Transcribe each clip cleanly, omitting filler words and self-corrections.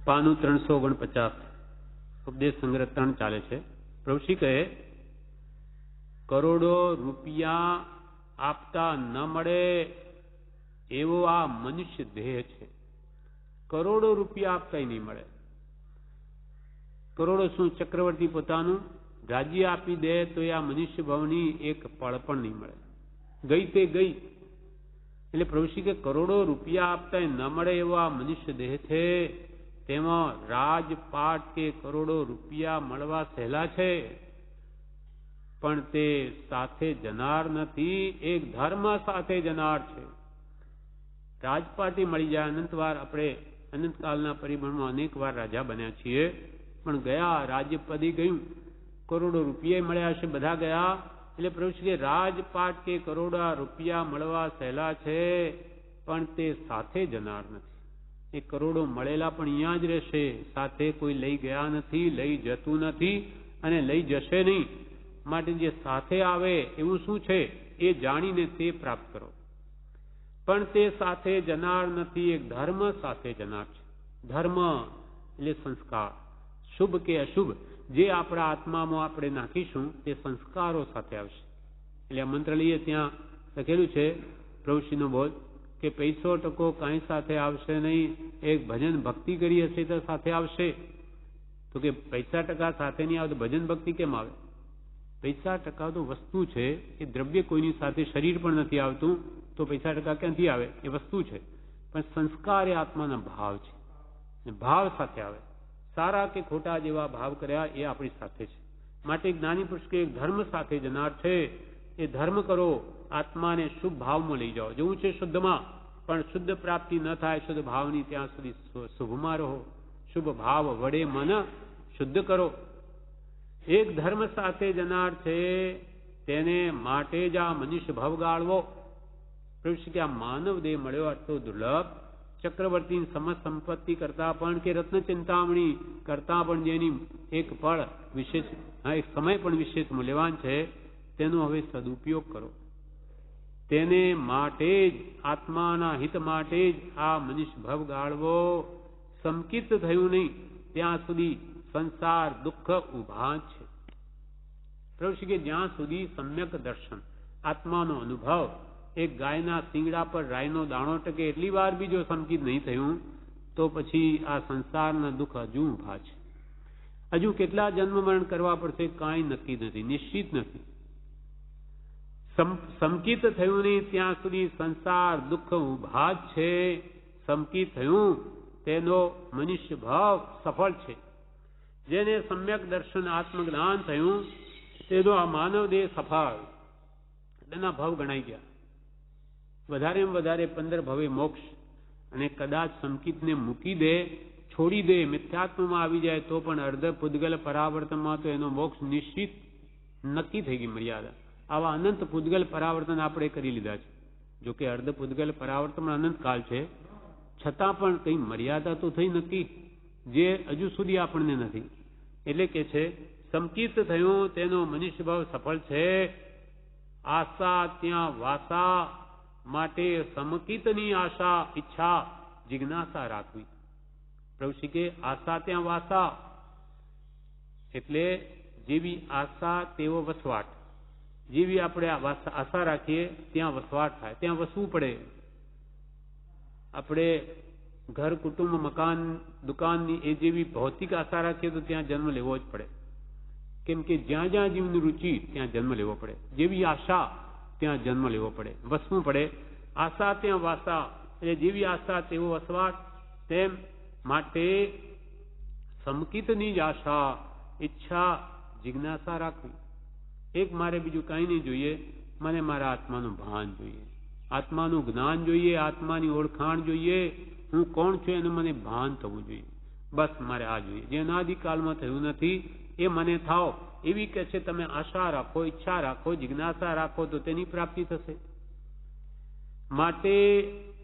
પાનું 349 ઉપદેશ સંગ્રહ 3 ચાલે છે. પ્રભુશ્રી કહે, કરોડો રૂપિયા આપતા ન મળે એવો આ મનુષ્ય દેહ છે. કરોડો રૂપિયા આપતા નહીં મળે. કરોડો શું, ચક્રવર્તી પોતાનું રાજ્ય આપી દે તો આ મનુષ્ય ભાવની એક પળ પણ નહીં મળે. ગઈ તે ગઈ. એટલે પ્રભુશ્રી કે કરોડો રૂપિયા આપતા ન મળે એવો આ મનુષ્ય દેહ છે. તેમાં રાજપાટ કે કરોડો રૂપિયા મળવા સહેલા છે, પણ તે સાથે જનાર નથી, એક ધર્મ સાથે જનાર છે. રાજપાટી મળી જાય અનંતવાર. આપણે અનંતકાલના પરિબળમાં અનેક વાર રાજા બન્યા છીએ, પણ ગયા રાજ્ય પદી ગયું, કરોડો રૂપિયા મળ્યા છે, બધા ગયા. એટલે પ્રભુ કે રાજપાટ કે કરોડા રૂપિયા મળવા સહેલા છે, પણ તે સાથે જનાર નથી. એ કરોડો મળેલા પણ અહીંયા જ રહેશે, સાથે કોઈ લઈ ગયા નથી, લઈ જતું નથી અને લઈ જશે નહીં. માટે જે સાથે આવે એવું શું છે એ જાણીને તે પ્રાપ્ત કરો. પણ તે સાથે જનાર નથી, એક ધર્મ સાથે જનાર છે. ધર્મ એટલે સંસ્કાર, શુભ કે અશુભ જે આપણા આત્મામાં આપણે નાખીશું તે સંસ્કારો સાથે આવશે. એટલે આ મંત્ર લઈએ ત્યાં લખેલું છે પ્રભુશ્રીનો બોધ કે પૈસો ટકો કાંઈ સાથે આવશે નહીં, એક ભજન ભક્તિ કરી હશે તો સાથે આવશે. તો કે પૈસા ટકા સાથે નહીં આવે તો ભજન ભક્તિ કેમ આવે? પૈસા ટકા તો વસ્તુ છે, એ દ્રવ્ય કોઈની સાથે શરીર પણ નથી આવતું, તો પૈસા ટકા ક્યાંથી આવે? એ વસ્તુ છે. પણ સંસ્કાર એ આત્માના ભાવ છે, ભાવ સાથે આવે. સારા કે ખોટા જેવા ભાવ કર્યા એ આપણી સાથે છે. માટે જ્ઞાની પુરુષ કે ધર્મ સાથે જનાર છે. એ ધર્મ કરો, આત્માને શુભ ભાવમાં લઈ જાઓ. જેવું છે શુદ્ધમાં, પણ શુદ્ધ પ્રાપ્તિ ન થાય શુદ્ધ ભાવની ત્યાં સુધી શુભમાં રહો. શુભ ભાવ વડે મન શુદ્ધ કરો. એક ધર્મ સાથે જનાર છે, તેને માટે જ આ મનુષ્ય ભાવ ગાળવો. પ્રભુ કે આ માનવ દેહ મળ્યો આટલો દુર્લભ, ચક્રવર્તીની સમસ્ત સંપત્તિ કરતા પણ કે રત્ન ચિંતામણી કરતા પણ જેની એક પળ વિશેષ, એક સમય પણ વિશેષ મૂલ્યવાન છે, તેનો હવે સદુપયોગ કરો. તેને માટે જ, આત્માના હિત માટે જ આ મનુષ્ય ભાવ ગાળવો. સંકિત થયું નહીં ત્યાં સુધી સંસાર દુઃખ ઉભા છે. પ્રભુ કે જ્યાં સુધી સમ્યક દર્શન, આત્માનો અનુભવ, એક ગાયના શિંગડા પર રાયનો દાણો ટકે એટલી વાર બી જો સંકિત નહીં થયું તો પછી આ સંસારના દુઃખ હજુ ઉભા છે. હજુ કેટલા જન્મ મરણ કરવા પડશે કાંઈ નક્કી નથી, નિશ્ચિત નથી. સંકિત થયું નહીં ત્યાં સુધી સંસાર દુઃખ ઉભા જ છે. સંકિત થયું તેનો મનુષ્ય ભાવ સફળ છે. જેને સમ્યક દર્શન આત્મજ્ઞાન થયું તેનો આ માનવ દેહ સફળ, તેના ભાવ ગણાઈ ગયા. વધારેમાં વધારે 15 ભવે મોક્ષ. અને કદાચ સંકિતને મૂકી દે, છોડી દે, મિથ્યાત્વમાં આવી જાય તો પણ અર્ધ પૂદગલ પરાવર્તનમાં તો એનો મોક્ષ નિશ્ચિત નક્કી થઈ ગઈ મર્યાદા. આવા અનંત પૂદગલ પરાવર્તન આપણે કરી લીધા છે. જોકે અર્ધ પૂદગલ પરાવર્તન અનંત કાળ છે, છતાં પણ કઈ મર્યાદા તો થઈ નક્કી, જે હજુ સુધી આપણને નથી. એટલે કે છે સંકિત થયું તેનો મનુષ્ય ભાવ સફળ છે. આશા ત્યાં વાસા, માટે સમકિતની આશા, ઈચ્છા, જિજ્ઞાસા રાખવી. પ્રભુ કે આશા ત્યાં વાસા એટલે જેવી આશા તેવો વસવાટ. જેવી આપણે આશા રાખીએ ત્યાં વસવાટ થાય, ત્યાં વસવું પડે. આપણે ઘર, કુટુંબ, મકાન, દુકાનની એ જેવી ભૌતિક આશા રાખીએ તો ત્યાં જન્મ લેવો જ પડે. કેમ કે જ્યાં જ્યાં જીવની રુચિ ત્યાં જન્મ લેવો પડે. જેવી આશા ત્યાં જન્મ લેવો પડે, વસવું પડે. આશા ત્યાં વાસા એટલે જેવી આશા તેવો વસવાટ. તેમ માટે સમકિતની જ આશા, ઈચ્છા, જિજ્ઞાસા રાખવી. એક મારે બીજું કાંઈ નહીં જોઈએ, મને મારા આત્માનું ભાન જોઈએ, આત્માનું જ્ઞાન જોઈએ, આત્માની ઓળખાણ જોઈએ. હું કોણ છું એનું મને ભાન થવું જોઈએ. બસ મારે આ જોઈએ. જે અનાદિકાળમાં થયું નથી એ મને થાવ, એવી કે છે તમે આશા રાખો, ઈચ્છા રાખો, જિજ્ઞાસા રાખો તો તેની પ્રાપ્તિ થશે. માટે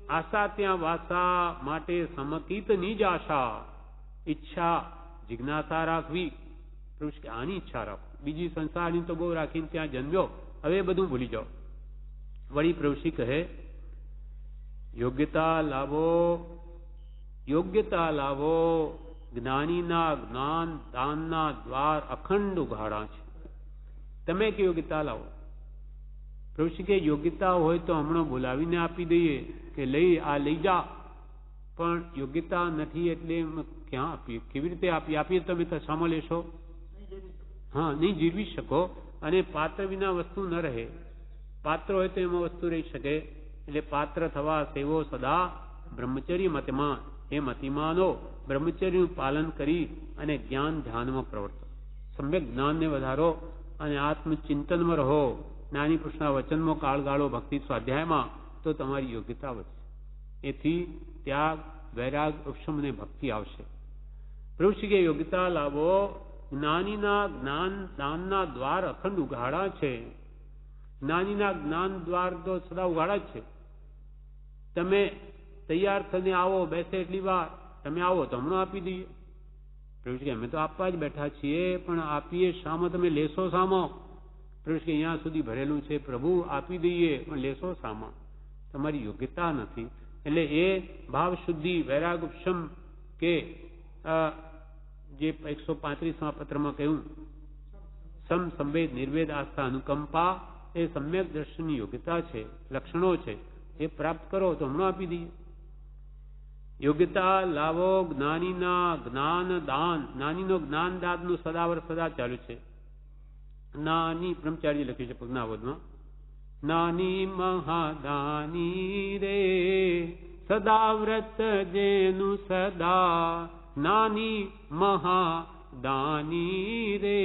આશા ત્યાં વાસા, માટે સમકિતની જ આશા, ઈચ્છા, જિજ્ઞાસા રાખવી. પુરુષ કે આની ઈચ્છા રાખો, બીજી સંસારની તો બહુ રાખીને ત્યાં જન્મ્યો, હવે બધું ભૂલી જાઓ. વળી પ્રભુશ્રી કહે યોગ્યતા લાવો, યોગ્યતા લાવો, જ્ઞાનીના જ્ઞાન દાનના દ્વાર અખંડ ઉઘાડા છે. તમે કે યોગ્યતા લાવો. પ્રભુશ્રી કે યોગ્યતા હોય તો હમણાં બોલાવીને આપી દઈએ કે લઈ જા, પણ યોગ્યતા નથી એટલે ક્યાં આપીએ, કેવી રીતે આપીએ તમે તો સામો લેશો? હા, નહીં જીરવી શકો. અને પાત્ર વિના વસ્તુ ન રહે. પાત્ર હોય તો એમાં વસ્તુ રહી શકે. એટલે પાત્ર થવા સેવો સદા બ્રહ્મચર્ય મતમાં. એ મતિમાનો બ્રહ્મચર્યનું પાલન કરી અને જ્ઞાન ધ્યાનમાં પ્રવર્તો. સમ્યક જ્ઞાનને વધારો અને આત્મચિંતનમાં રહો. જ્ઞાની પુરુષના વચનમાં કાળગાળો ભક્તિ સ્વાધ્યાયમાં, તો તમારી યોગ્યતા વધશે. એથી ત્યાગ, વૈરાગ, ઉપશમ અને ભક્તિ આવશે. પ્રભુશ્રી કે યોગ્યતા લાવો. જ્ઞાનીના જ્ઞાન દાનના દ્વાર અખંડ ઉઘાડા છે. જ્ઞાનીના જ્ઞાન દ્વાર તો સદા ઉઘાડા જ છે. તમે તૈયાર થઈને આવો, બેસે એટલી વાર તમે આવો તો હમણાં આપી દઈએ. પ્રભુશ્રી અમે તો આપવા જ બેઠા છીએ, પણ આપીએ શામાં? તમે લેશો શામાં? પ્રભુશ્રી અહીંયા સુધી ભરેલું છે, પ્રભુ આપી દઈએ, પણ લેશો શામાં? તમારી યોગ્યતા નથી. એટલે એ ભાવ શુદ્ધિ, વૈરાગ, ઉપશમ કે જે 135મા પત્રમાં કહ્યું, સમ, સંવેદ, નિર્વેદ, આસ્થા, અનુકંપા, એ સમ્યક દર્શનની યોગ્યતા છે, લક્ષણો છે. એ પ્રાપ્ત કરો તો હમણાં આપી દઈએ. યોગ્યતા લાવો. જ્ઞાનીના જ્ઞાન દાન. જ્ઞાનીનો જ્ઞાન દાનનું સદાવર સદા ચાલુ છે. જ્ઞાની બ્રહ્મચારી લખ્યું છે પગનાવદમાં. જ્ઞાની મહાદાની રે સદા વ્રત જેનું સદા. જ્ઞાની મહાદાની રે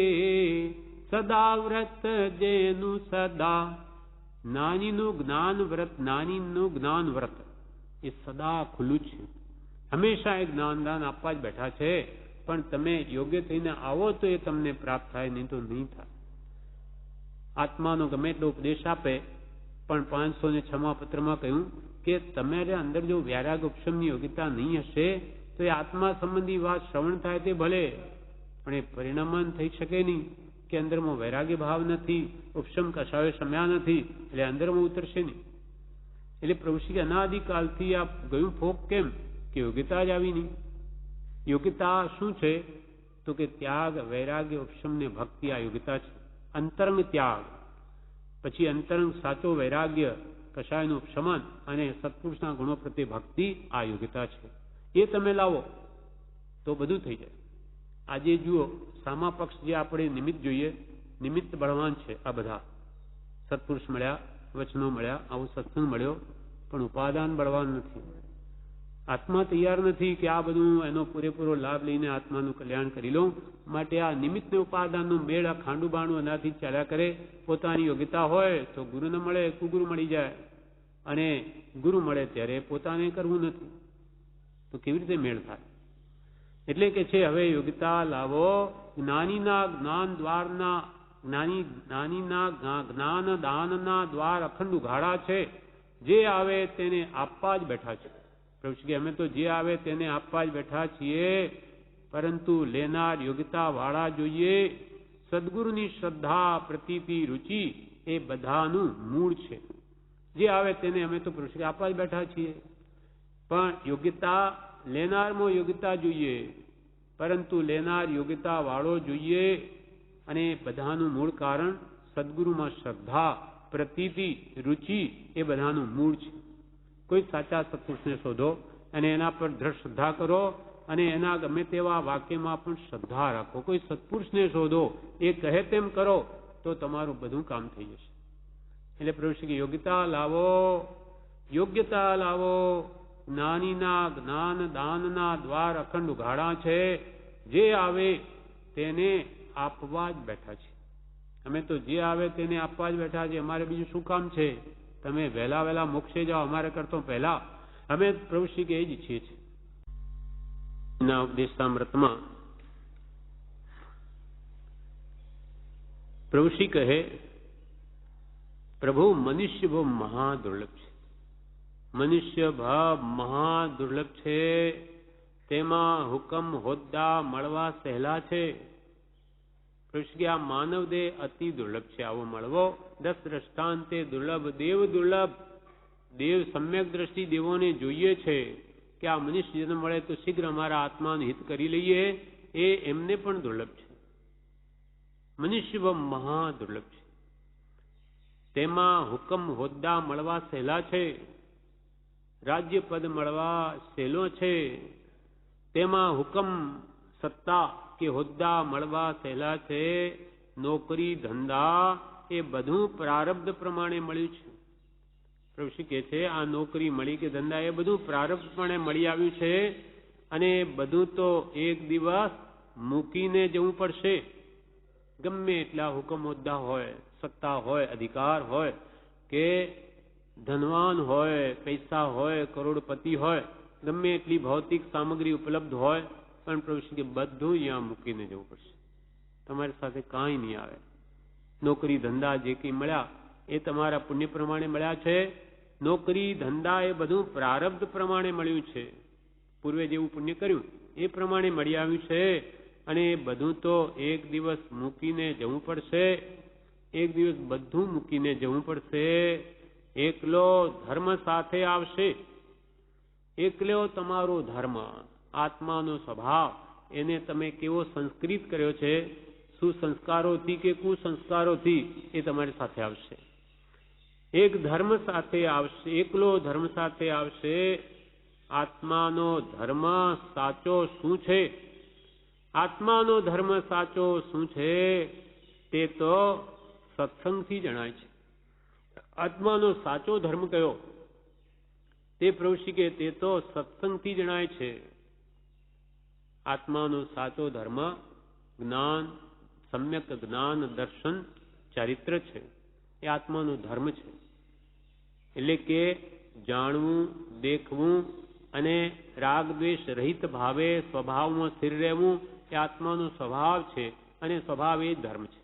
સદા વ્રત જેનું સદા. જ્ઞાનીનું જ્ઞાન વ્રત, જ્ઞાનીનું જ્ઞાન વ્રત એ સદા ખુલ્લું છે. હંમેશા એ જ્ઞાનદાન આપવા જ બેઠા છે. પણ તમે યોગ્ય થઈને આવો તો એ તમને પ્રાપ્ત થાય, નહીં તો નહીં થાય. આત્માનો ગમે એટલો ઉપદેશ આપે, પણ 506મા પત્રમાં કહ્યું કે તમારે અંદર જો વૈરાગ ઉપશમની યોગ્યતા નહીં હશે તો એ આત્મા સંબંધી વાત શ્રવણ થાય તે ભલે, પણ એ પરિણામન થઈ શકે નહીં. કે અંદરમાં વૈરાગ્ય ભાવ નથી, ઉપશમ કશાયો શમ્યા નથી, એટલે અંદરમાં ઉતરશે નહીં. એટલે પ્રભુશ્રી અનાદિકાલથી આ ગયું ફોક કેમ? કે યોગ્યતા જ આવી નહીં. યોગ્યતા શું છે? તો કે ત્યાગ, વૈરાગ્ય, ઉપશમ ને ભક્તિ આ યોગ્યતા છે. અંતરંગ ત્યાગ, પછી અંતરંગ સાચો વૈરાગ્ય, કશાયનું ઉપશમન અને સત્પુરુષના ગુણો પ્રત્યે ભક્તિ આ યોગ્યતા છે. એ તમે લાવો તો બધું થઈ જાય. આજે જુઓ, સામા પક્ષ જે આપણે નિમિત્ત જોઈએ, નિમિત્ત બળવાન છે. આ બધા સત્પુરુષ મળ્યા, વચનો મળ્યા, આવો સત્સંગ મળ્યો, પણ ઉપાદાન બળવાન નથી. આત્મા તૈયાર નથી કે આ બધું એનો પૂરેપૂરો લાભ લઈને આત્માનું કલ્યાણ કરી લો. માટે આ નિમિત્તને ઉપાદાનનો મેળ, આ ખાંડું બાણું એનાથી ચાલ્યા કરે. પોતાની યોગ્યતા હોય તો ગુરુ ન મળે, કુગુરુ મળી જાય, અને ગુરુ મળે ત્યારે પોતાને કરવું નથી, તો કેવી રીતે મેળ થાય? એટલે કે છે હવે યોગ્યતા લાવો. જ્ઞાનીના જ્ઞાન દ્વારના, જ્ઞાનીના જ્ઞાન દાનના દ્વાર અખંડ ઉઘાડા છે. જે આવે તેને આપવા જ બેઠા છે. પ્રભુશ્રી અમે તો જે આવે તેને આપવા જ બેઠા છીએ, પરંતુ લેનાર યોગ્યતા વાળા જોઈએ. સદગુરુની શ્રદ્ધા, પ્રતીતિ, રુચિ એ બધાનું મૂળ છે. જે આવે તેને અમે તો પ્રભુશ્રી આપવા જ બેઠા છીએ, પણ યોગ્યતા, લેનારમાં યોગ્યતા જોઈએ, પરંતુ લેનાર યોગ્યતા વાળો જોઈએ. અને બધાનું મૂળ કારણ સદગુરુમાં શ્રદ્ધા, પ્રતીતિ, રુચિ એ બધાનું મૂળ છે. કોઈ સાચા સત્પુરુષને શોધો અને એના પર દ્રઢ શ્રદ્ધા કરો, અને એના ગમે તેવા વાક્યમાં પણ શ્રદ્ધા રાખો. કોઈ સત્પુરુષને શોધો, એ કહે તેમ કરો, તો તમારું બધું કામ થઈ જશે. એટલે પ્રભુશ્રી યોગ્યતા લાવો. યોગ્યતા લાવો. જ્ઞાનીના જ્ઞાન દાનના દ્વાર અખંડ ઉઘાડા છે. જે આવે તેને આપવા જ બેઠા છે. અમે તો જે આવે તેને આપવા જ બેઠા છે. અમારે બીજું શું કામ છે? તમે વહેલા મોક્ષે જાઓ, અમારે કરતો પહેલા. અમે પ્રભુશ્રી કે એ જ ઈચ્છીએ છીએ. ના ઉપદેશામૃતમાં પ્રભુશ્રી કહે, પ્રભુ મનુષ્ય બહુ મહાદુર્લભ છે. મનુષ્ય ભાવ મહાદુર્લભ છે. તેમાં હુકમ હોદ્દા મળવા સહેલા છે. પ્રભુશ્રી આ માનવ દેહ અતિ દુર્લભ છે. આવો મળવો 10 દ્રષ્ટાંતે દુર્લભ. દેવ દુર્લભ. દેવ સમ્યક દ્રષ્ટિ દેવોને જોઈએ છે. કે આ મનુષ્ય જન્મ મળે તો શીઘ્ર અમારા આત્માનું હિત કરી લઈએ, એ એમને પણ દુર્લભ છે. મનુષ્ય મહા દુર્લભ છે. તેમાં હુકમ હોદ્દા મળવા સહેલા છે, રાજ્ય પદ મળવા સહેલો છે. તેમાં હુકમ સત્તા કે હોદ્દા મળવા સહેલા છે. નોકરી ધંધા એ બધું પ્રારબ્ધ પ્રમાણે મળ્યું છે. પ્રભુ શ્રી કહે છે આ નોકરી મળી કે ધંધા એ બધું પ્રારબ્ધ પ્રમાણે મળી આવ્યું છે, અને બધું તો એક દિવસ મૂકીને જવું પડશે. ગમે એટલા હુકમ હોદ્દા હોય, સત્તા હોય, અધિકાર હોય, કે ધનવાન હોય, પૈસા હોય, કરોડપતિ હોય, ગમે એટલી ભૌતિક સામગ્રી ઉપલબ્ધ હોય, પણ પ્રભુ શ્રી કે બધું અહીંયા મૂકીને જવું પડશે. તમારી સાથે કાંઈ નહીં આવે. નોકરી ધંધા જે કંઈ મળ્યા એ તમારા પુણ્ય પ્રમાણે મળ્યા છે. નોકરી ધંધા એ બધું પ્રારબ્ધ પ્રમાણે મળ્યું છે. પૂર્વે જેવું પુણ્ય કર્યું એ પ્રમાણે મળી આવ્યું છે, અને એ બધું તો એક દિવસ મૂકીને જવું પડશે. એક દિવસ બધું મૂકીને જવું પડશે. એકલો ધર્મ સાથે આવશે. એકલો તમારો ધર્મ, આત્માનો સ્વભાવ, એને તમે કેવો સંસ્કૃત કર્યો છે, સુસંસ્કારોથી કે કુસંસ્કારોથી, એ તમારી સાથે આવશે. એક ધર્મ સાથે આવશે, એકલો ધર્મ સાથે આવશે. આત્માનો ધર્મ સાચો શું છે? આત્માનો ધર્મ સાચો શું છે તે તો સત્સંગથી જણાય છે. આત્માનો સાચો ધર્મ કયો? તે પ્રભુ શ્રી કે તે તો સત્સંગથી જણાય છે. આત્માનો સાચો ધર્મ જ્ઞાન, સમ્યક જ્ઞાન, દર્શન, ચારિત્ર છે. એ આત્માનો ધર્મ છે. એટલે કે જાણવું, દેખવું અને રાગ દ્વેષ રહિત ભાવે સ્વભાવમાં સ્થિર રહેવું એ આત્માનો સ્વભાવ છે, અને સ્વભાવ એ ધર્મ છે.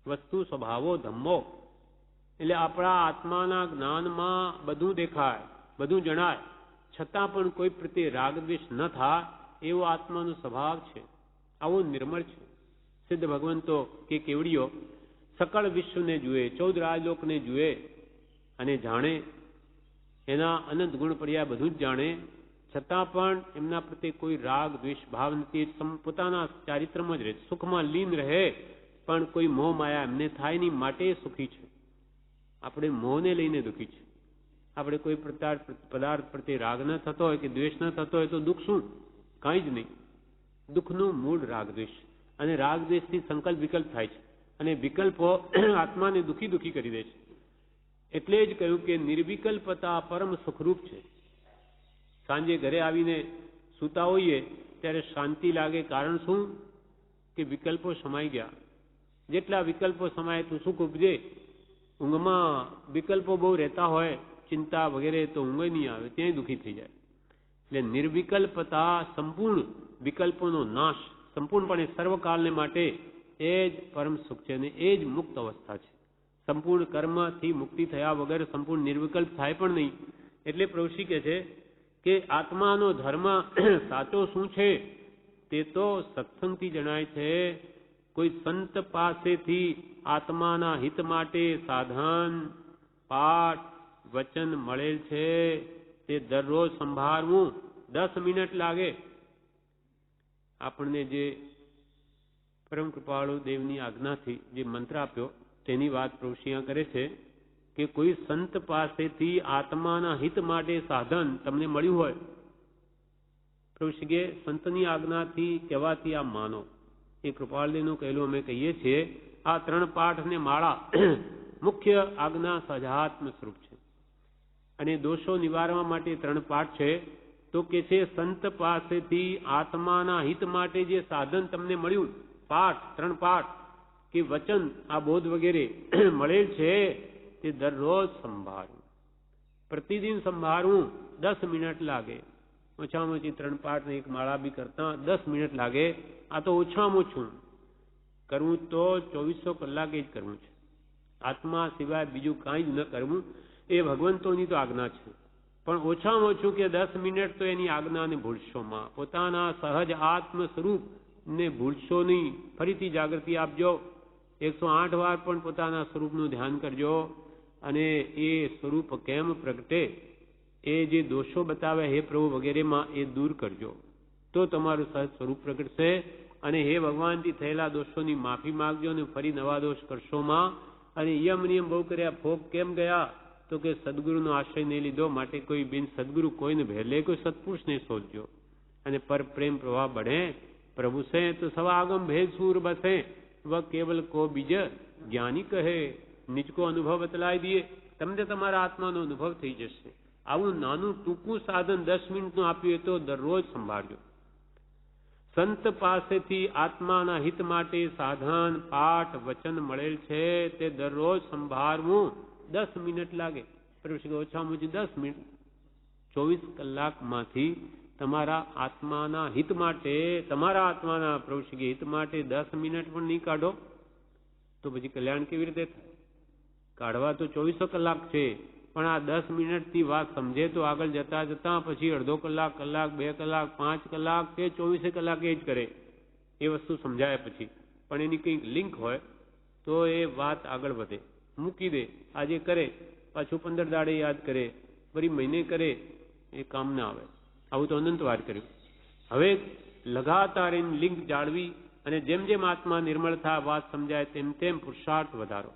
વસ્તુ સ્વભાવો ધમ્મો. એટલે આપણા આત્માના જ્ઞાનમાં બધું દેખાય, બધું જણાય, છતાં પણ કોઈ પ્રત્યે રાગ દ્વેષ ન થાય એવો આત્માનો સ્વભાવ છે. આવો નિર્મળ છે. સિદ્ધ ભગવંતો કે કેવડીઓ સકળ વિશ્વને જુએ, 14 રાજલોકને જુએ અને જાણે, એના અનંત ગુણ પર્યા બધું જ જાણે, છતાં પણ એમના પ્રત્યે કોઈ રાગ દ્વેષ ભાવ નથી. પોતાના ચારિત્રમાં જ રહે, સુખમાં લીન રહે, પણ કોઈ મોહ માયા એમને થાય નહીં, માટે સુખી છે. આપણે મોહને લઈને દુઃખી છે. આપણે કોઈ પદાર્થ પ્રત્યે રાગ ન થતો હોય કે દ્વેષ ન થતો હોય તો દુઃખ શું? કાંઈ જ નહીં. દુઃખનું મૂળ રાગ દ્વેષ, અને રાગ દ્વેષથી સંકલ્પ વિકલ્પ થાય છે, અને વિકલ્પો આત્માને દુઃખી દુઃખી કરી દે છે. એટલે જ કહ્યું કે નિર્વિકલ્પતા પરમ સુખરૂપ છે. સાંજે ઘરે આવીને સૂતા હોઈએ ત્યારે શાંતિ લાગે. કારણ શું? કે વિકલ્પો સમાઈ ગયા. જેટલા વિકલ્પો સમાય તો સુખ ઉપજે. ઊંઘમાં વિકલ્પો બહુ રહેતા હોય, ચિંતા વગેરે, તો ઊંઘ નહીં આવે, ત્યાં દુઃખી થઈ જાય. એટલે નિર્વિકલ્પતા, સંપૂર્ણ વિકલ્પોનો નાશ, સંપૂર્ણપણે સર્વકાલને માટે, એ જ પરમ સુખ છે, અને એ જ મુક્ત અવસ્થા છે. સંપૂર્ણ કર્મથી મુક્તિ થયા વગર સંપૂર્ણ નિર્વિકલ્પ થાય પણ નહીં. એટલે પ્રભુ શ્રી કહે છે કે આત્માનો ધર્મ સાચો શું છે તે તો સત્સંગથી જણાય છે. કોઈ સંત પાસેથી આત્માના હિત માટે સાધન, પાઠ, વચન મળેલ છે, તે દરરોજ સંભાળવું. 10 મિનિટ લાગે. આપણને જે પરમ કૃપાળુ દેવની આજ્ઞાથી જે મંત્ર આપ્યો તેની વાત પ્રભુ શ્રી કરે છે કે કોઈ સંત પાસેથી આત્માના હિત માટે સાધન તમને મળ્યું હોય, પ્રભુ શ્રી કે સંતની આજ્ઞાથી કહેવાથી આ માનો. એ કૃપાળદેવનું કહેલું અમે કહીએ છીએ. આ 3 પાઠ અને માળા મુખ્ય આજ્ઞા સહજાત્મ સ્વરૂપ છે, અને દોષો નિવારવા માટે 3 પાઠ છે. તો કે છે સંત પાસેથી આત્માના હિત માટે જે સાધન તમને મળ્યું, પાઠ, 3 પાઠ કે વચન, આ બોધ વગેરે મળેલ છે, તે દરરોજ સંભાળવું. પ્રતિદિન સંભાળવું. 10 મિનિટ લાગે. ઓછામાં ઓછી 3 પાઠ ને 1 માળા બી કરતા 10 મિનિટ લાગે. આ તો ઓછામાં ઓછું કરવું તો 2400 કલાકે જ કરવું છે. આત્મા સિવાય બીજું કાંઈ જ ન કરવું. એ ભગવંતોની તો આજ્ઞા છે. પણ ઓછામાં ઓછું કે 10 મિનિટ તો એની આજ્ઞાને ભૂલશોમાં. પોતાના સહજ આત્મ સ્વરૂપને ભૂલશો નહીં. ફરીથી જાગૃતિ આપજો. 108 વાર પણ પોતાના સ્વરૂપનું ધ્યાન કરજો, અને એ સ્વરૂપ કેમ પ્રગટે એ જે દોષો બતાવે હે પ્રભુ વગેરેમાં એ દૂર કરજો, તો તમારું સહજ સ્વરૂપ પ્રગટશે. અને હે ભગવાનથી થયેલા દોષોની માફી માગજો અને ફરી નવા દોષ કરશોમાં. અને યમ નિયમ બહુ કર્યા, ભોગ કેમ ગયા? તો કે સદગુરુનો આશ્રય નહીં લીધો, માટે કોઈ બિન સદગુરુ કોઈને ભેલે કોઈ સત્પુરુષને શોધજો. અને પર પ્રેમ પ્રવાહ બઢે પ્રભુ સે તો સવા આગમ ભેદ સૂર બસે, વ કેવલ કો બીજ જ્ઞાની કહે. નીચકો અનુભવ બતલાઈ દઈએ, તમને તમારા આત્માનો અનુભવ થઈ જશે. આવું નાનું ટૂંકું સાધન 10 મિનિટનું આપ્યું તો દરરોજ સંભાળજો. સંત પાસેથી આત્માના હિત માટે સાધન પાઠ વચન મળેલ છે, તે દરરોજ સંભાળવું. 10 મિનિટ લાગે, ઓછામાં ઓછી 10 મિનિટ. 24 કલાકમાંથી તમારા આત્માના હિત માટે, તમારા આત્માના પ્રભુશ્રી હિત માટે 10 મિનિટ પણ નહીં કાઢો તો પછી કલ્યાણ કેવી રીતે થાય? કાઢવા તો 24 કલાક છે, પણ આ 10 મિનિટથી વાત સમજે તો આગળ જતા જતા પછી અડધો કલાક, કલાક, 2 કલાક, 5 કલાક કે 24 કલાક એ જ કરે. એ વસ્તુ સમજાય પછી. પણ એની કંઈક લિંક હોય તો એ વાત આગળ વધે. મૂકી દે, આજે કરે, પાછું 15 દાડે યાદ કરે, ફરી મહિને કરે, એ કામ ના આવે. આવું તો અનંતવાર કર્યું. હવે લગાતાર એની લિંક જાળવી અને જેમ જેમ આત્મા નિર્મળ થાય, વાત સમજાય, તેમ તેમ પુરુષાર્થ વધારો.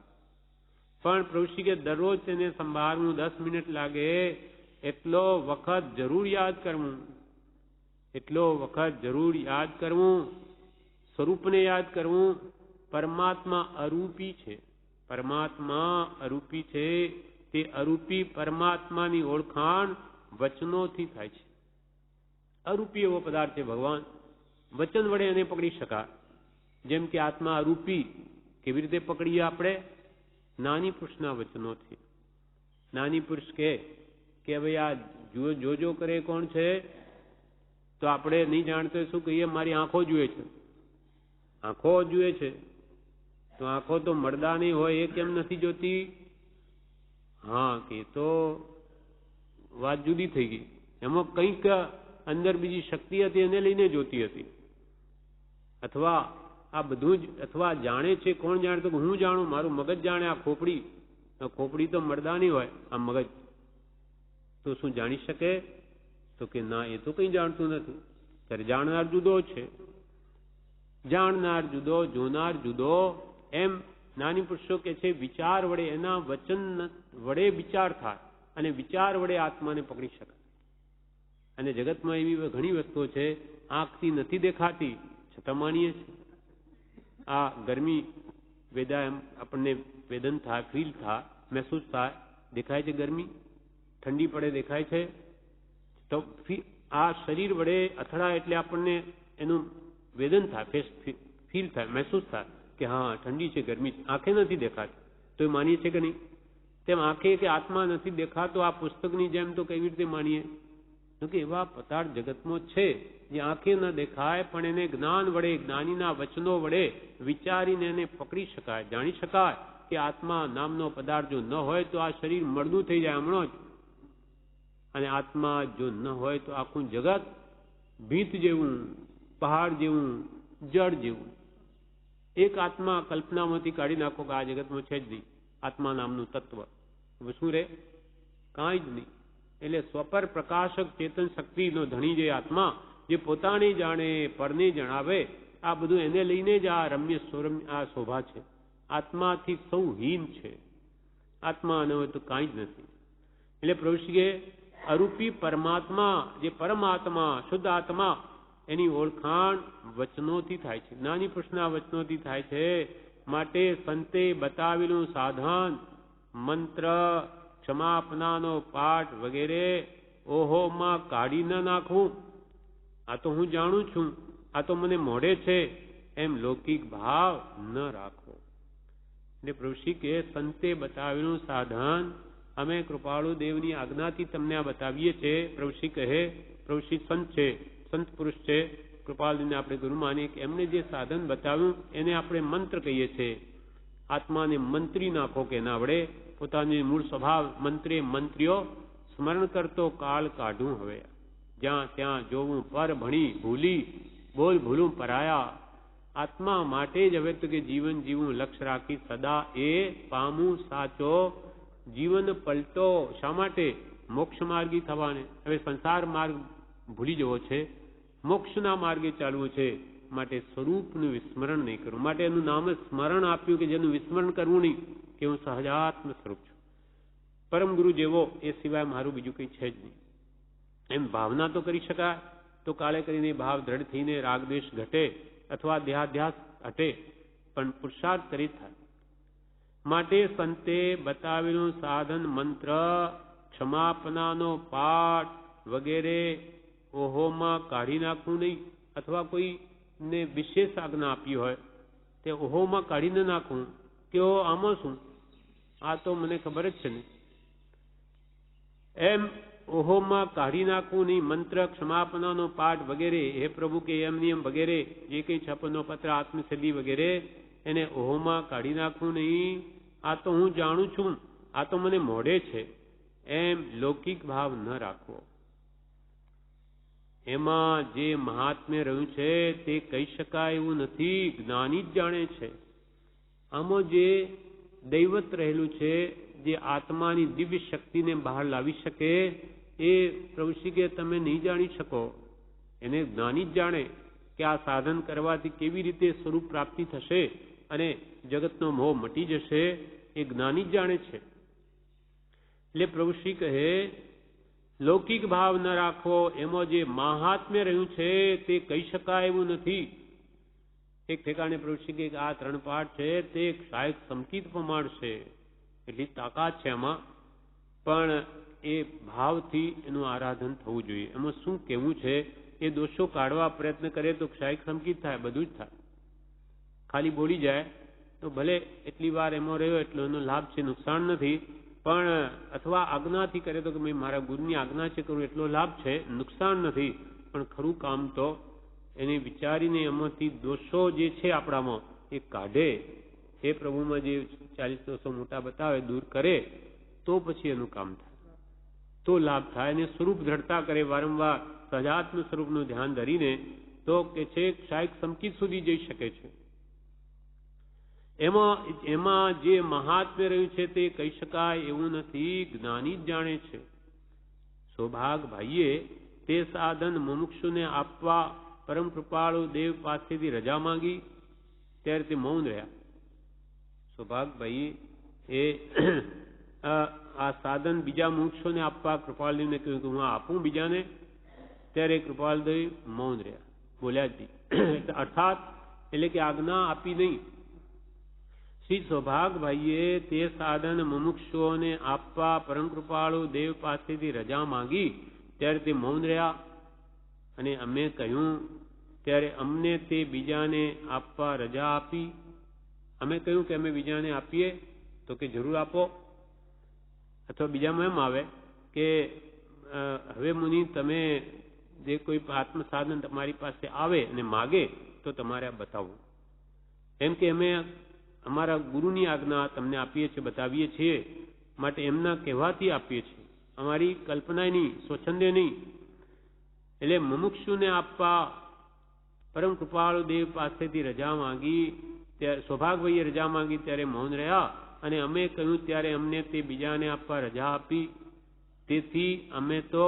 પણ પ્રભુશ્રી કે દરરોજ તેને સંભાળવું 10 મિનિટ લાગે, એટલો વખત જરૂર યાદ કરવું, એટલો વખત જરૂર યાદ કરવું, સ્વરૂપને યાદ કરવું. પરમાત્મા અરૂપી છે, પરમાત્મા અરૂપી છે. તે અરૂપી પરમાત્માની ઓળખાણ વચનોથી થાય છે. અરૂપી એવો પદાર્થ છે ભગવાન, વચન વડે એને પકડી શકાય. જેમ કે આત્મા અરૂપી કેવી રીતે પકડીએ આપણે? નાની પુરુષના વચનોથી. નાની પુરુષ કે ભાઈ આ જોજો કરે કોણ છે? તો આપણે નહીં જાણતો શું કહીએ? મારી આંખો જુએ છે. આંખો જુએ છે તો આંખો તો મરદાની હોય, એ કેમ નથી જોતી? હા, કે તો વાત જુદી થઈ ગઈ. એમાં કંઈક અંદર બીજી શક્તિ હતી, એને લઈને જોતી હતી. અથવા આ બધું જ, અથવા જાણે છે, કોણ જાણે? તો હું જાણું, મારું મગજ જાણે. આ ખોપડી, ખોપડી તો મરદાની હોય, આ મગજ તો શું જાણી શકે? તો કે ના, એ તો કંઈ જાણતું નથી. ત્યારે જાણનાર જુદો છે, જાણનાર જુદો, જોનાર જુદો. એમ નાની પુરુષો કે છે વિચાર વડે, એના વચન વડે વિચાર થાય અને વિચાર વડે આત્માને પકડી શકાય. અને જગતમાં એવી ઘણી વસ્તુઓ છે આંખથી નથી દેખાતી છતાં માનીએ છીએ. આ ગરમી વેદા એમ આપણને વેદન થાય, ફીલ થાય, મહેસૂસ થાય, દેખાય છે ગરમી, ઠંડી પડે દેખાય છે. તો આ શરીર વડે અથડાય એટલે આપણને એનું વેદન થાય, ફીલ થાય, મહેસૂસ થાય કે હા ઠંડી છે, ગરમી છે. આંખે નથી દેખાતી તો એ માનીએ છીએ કે નહીં? તેમ આંખે કે આત્મા નથી દેખાતો આ પુસ્તકની જેમ તો કેવી રીતે માનીએ? કે એવા પદાર્થ જગતમાં છે જે આંખે ન દેખાય, પણ એને જ્ઞાન વડે, જ્ઞાનીના વચનો વડે વિચારીને એને પકડી શકાય, જાણી શકાય કે આત્મા નામનો પદાર્થ જો ન હોય તો આ શરીર મળદું થઈ જાય હમણાં જ. અને આત્મા જો ન હોય તો આખું જગત ભીત જેવું, પહાડ જેવું, જળ જેવું. એક આત્મા કલ્પનામાંથી કાઢી નાખો કે આ જગતમાં છે જ નહીં આત્મા નામનું તત્વ, શું રે? કાંઈ જ નહીં. એટલે સ્વપર પ્રકાશક ચેતન શક્તિનો ધણી જે આત્મા, જે પોતાને જાણે, પરને જણાવે, આ બધું એને લઈને જ આ રમ્ય આ શોભા છે. આત્માથી સૌ હીન છે. આત્મા ન હોય તો કાંઈ જ નથી. એટલે પ્રભુશ્રીએ અરૂપી પરમાત્મા, જે પરમાત્મા, શુદ્ધ આત્મા, એની ઓળખાણ વચનોથી થાય છે, નાની પુરુષના વચનોથી થાય છે. માટે સંતે બતાવેલું સાધન, મંત્ર, ક્ષમાપનાનો પાઠ વગેરે ઓહોમાં કાઢી ન નાખવું. આ તો હું જાણું છું, આ તો મને મોઢે છે, એમ લૌકિક ભાવ ન રાખવો. એટલે પ્રભુશ્રી કે સંતે બતાવેલું સાધન અમે કૃપાળુ દેવની આજ્ઞાથી તમને આ બતાવીએ છીએ. પ્રભુશ્રી કહે, પ્રભુશ્રી સંત છે, સંત પુરુષ છે, કૃપાળુને આપણે ગુરુ માનીએ કે એમને જે સાધન બતાવ્યું એને આપણે મંત્ર કહીએ છીએ. આત્માને મંત્રી નાખો કે ના વડે પોતાની મૂળ સ્વભાવ મંત્રે મંત્રીઓ સ્મરણ કરતો કાળ કાઢું હવે. જ્યાં ત્યાં જોવું પર ભણી ભૂલી, બોલ ભૂલું પરાયા. આત્મા માટે જ હવે તો કે જીવન જીવું લક્ષ્ય રાખી સદા એ પામું સાચો જીવન પલટો. શા માટે? મોક્ષ માર્ગી થવાને. હવે સંસાર માર્ગ ભૂલી જવો છે, મોક્ષના માર્ગે ચાલવું છે, માટે સ્વરૂપનું વિસ્મરણ નહીં કરવું. માટે એનું નામ જ સ્મરણ આપ્યું કે જેનું વિસ્મરણ કરવું નહીં, કે હું સહજાત્મ સ્વરૂપ છું, પરમ ગુરુ જેવો, એ સિવાય મારું બીજું કંઈ છે જ નહીં. એમ ભાવના તો કરી શકાય, તો કાળે કરીને ભાવ દ્રઢ થઈને રાગદ્વેષ ઘટે અથવા દેહાધ્યાસ હટે, પણ પુરુષાર્થ કરી થાય. માટે સંતે બતાવેલું સાધન મંત્ર, ક્ષમાપનાનો પાઠ વગેરે ઓહોમાં કાઢી નાખવું નહીં, અથવા કોઈને વિશેષ આજ્ઞા આપી હોય તે ઓહોમાં કાઢી ન નાખવું કે આમાં શું, આ તો મને ખબર જ છે ને, એમ ઓહોમાં કાઢી નાખવું નહીં. મંત્ર, ક્ષમાપનાનો પાઠ વગેરે, હે પ્રભુ કે એમ નિયમ વગેરે, જે કંઈ છપ્પનનો પત્ર, આત્મસિદ્ધિ વગેરે, એને ઓહોમાં કાઢી નાખવું નહીં. આ તો હું જાણું છું, આ તો મને મોઢે છે, એમ લૌકિક ભાવ ન રાખવો. એમાં જે મહાત્મ્ય રહ્યું છે તે કહી શકાય એવું નથી, જ્ઞાની જ જાણે છે. આમાં જે દૈવત રહેલું છે, જે આત્માની દિવ્ય શક્તિને બહાર લાવી શકે, એ પ્રભુશ્રી કે તમે નહીં જાણી શકો. એને જ્ઞાની જ જાણે કે આ સાધન કરવાથી કેવી રીતે સ્વરૂપ પ્રાપ્તિ થશે અને જગતનો મોહ મટી જશે, એ જ્ઞાની જ જાણે છે. એટલે પ્રભુશ્રી કહે લૌકિક ભાવ ન રાખવો. એમાં જે મહાત્મ્ય રહ્યું છે તે કહી શકાય એવું નથી. એક ઠેકાણે પ્રભુશ્રી કે આ 3 પાઠ છે તે એક સહાયક સંકિત પ્રમાણ છે, એટલી તાકાત છે એમાં, પણ એ ભાવથી એનું આરાધન થવું જોઈએ. એમાં શું કહેવું છે એ દોષો કાઢવા પ્રયત્ન કરે તો સહાયક સંકિત થાય, બધું જ થાય. ખાલી બોલી જાય તો ભલે એટલી વાર એમાં રહ્યો એટલો એનો લાભ છે, નુકસાન નથી, પણ અથવા આજ્ઞાથી કરે તો કે મારા ગુરુની આજ્ઞા છે કરું એટલો લાભ છે, નુકસાન નથી, પણ ખરું કામ તો એને વિચારીને એમાંથી દોષો જે છે આપણામાં એ કાઢે, એ પ્રભુમાં જે 40 દોષો મોટા બતાવે દૂર કરે, તો પછી એનું કામ થાય, તો લાભ થાય. અને સ્વરૂપ દ્રઢતા કરે, વારંવાર સહજાત્મ સ્વરૂપનું ધ્યાન ધરીને, તો કે છે સહાયક સંકિત સુધી જઈ શકે છે. એમાં જે મહાત્મ્ય રહ્યું છે તે કહી શકાય એવું નથી, જ્ઞાની જ જાણે છે. સૌભાગ ભાઈએ તે સાધન મુમુક્ષુને આપવા પરમ કૃપાળુ દેવ પાસેથી રજા માંગી, ત્યારે તે મૌન રહ્યા. સૌભાગ ભાઈ એ આ સાધન બીજા મુમુક્ષુને આપવા કૃપાળદેવને કહ્યું કે હું આપું બીજાને, ત્યારે કૃપાળદેવ મૌન રહ્યા, બોલ્યા જ નહીં. અર્થાત એટલે કે આજ્ઞા આપી નહીં. શ્રી સૌભાગભાઈએ તે સાધન મુમુક્ષુઓને આપવા પરમ કૃપાળુ દેવ પાસેથી રજા માંગી, ત્યારે તે મૌન રહ્યા. અને અમે કહ્યું ત્યારે અમને તે બીજાને આપવા રજા આપી. અમે કહ્યું કે અમે બીજાને આપીએ, તો કે જરૂર આપો. અથવા બીજામાં એમ આવે કે હવે મુનિ તમે જે કોઈ આત્મ સાધન તમારી પાસે આવે અને માગે તો તમારે આ બતાવવું. એમ કે અમે અમારા ગુરુની આજ્ઞા તમને આપીએ છીએ, બતાવીએ છીએ, માટે એમના કહેવાથી આપીએ છીએ, અમારી કલ્પના નહીં, સ્વચ્છંદે નહીં. એટલે મુમુક્ષુને આપવા પરમ કૃપાળુ દેવ પાસેથી રજા માંગી, ત્યારે સૌભાગભાઈએ રજા માંગી ત્યારે મૌન રહ્યા. અને અમે કહ્યું ત્યારે અમને તે બીજાને આપવા રજા આપી. તેથી અમે તો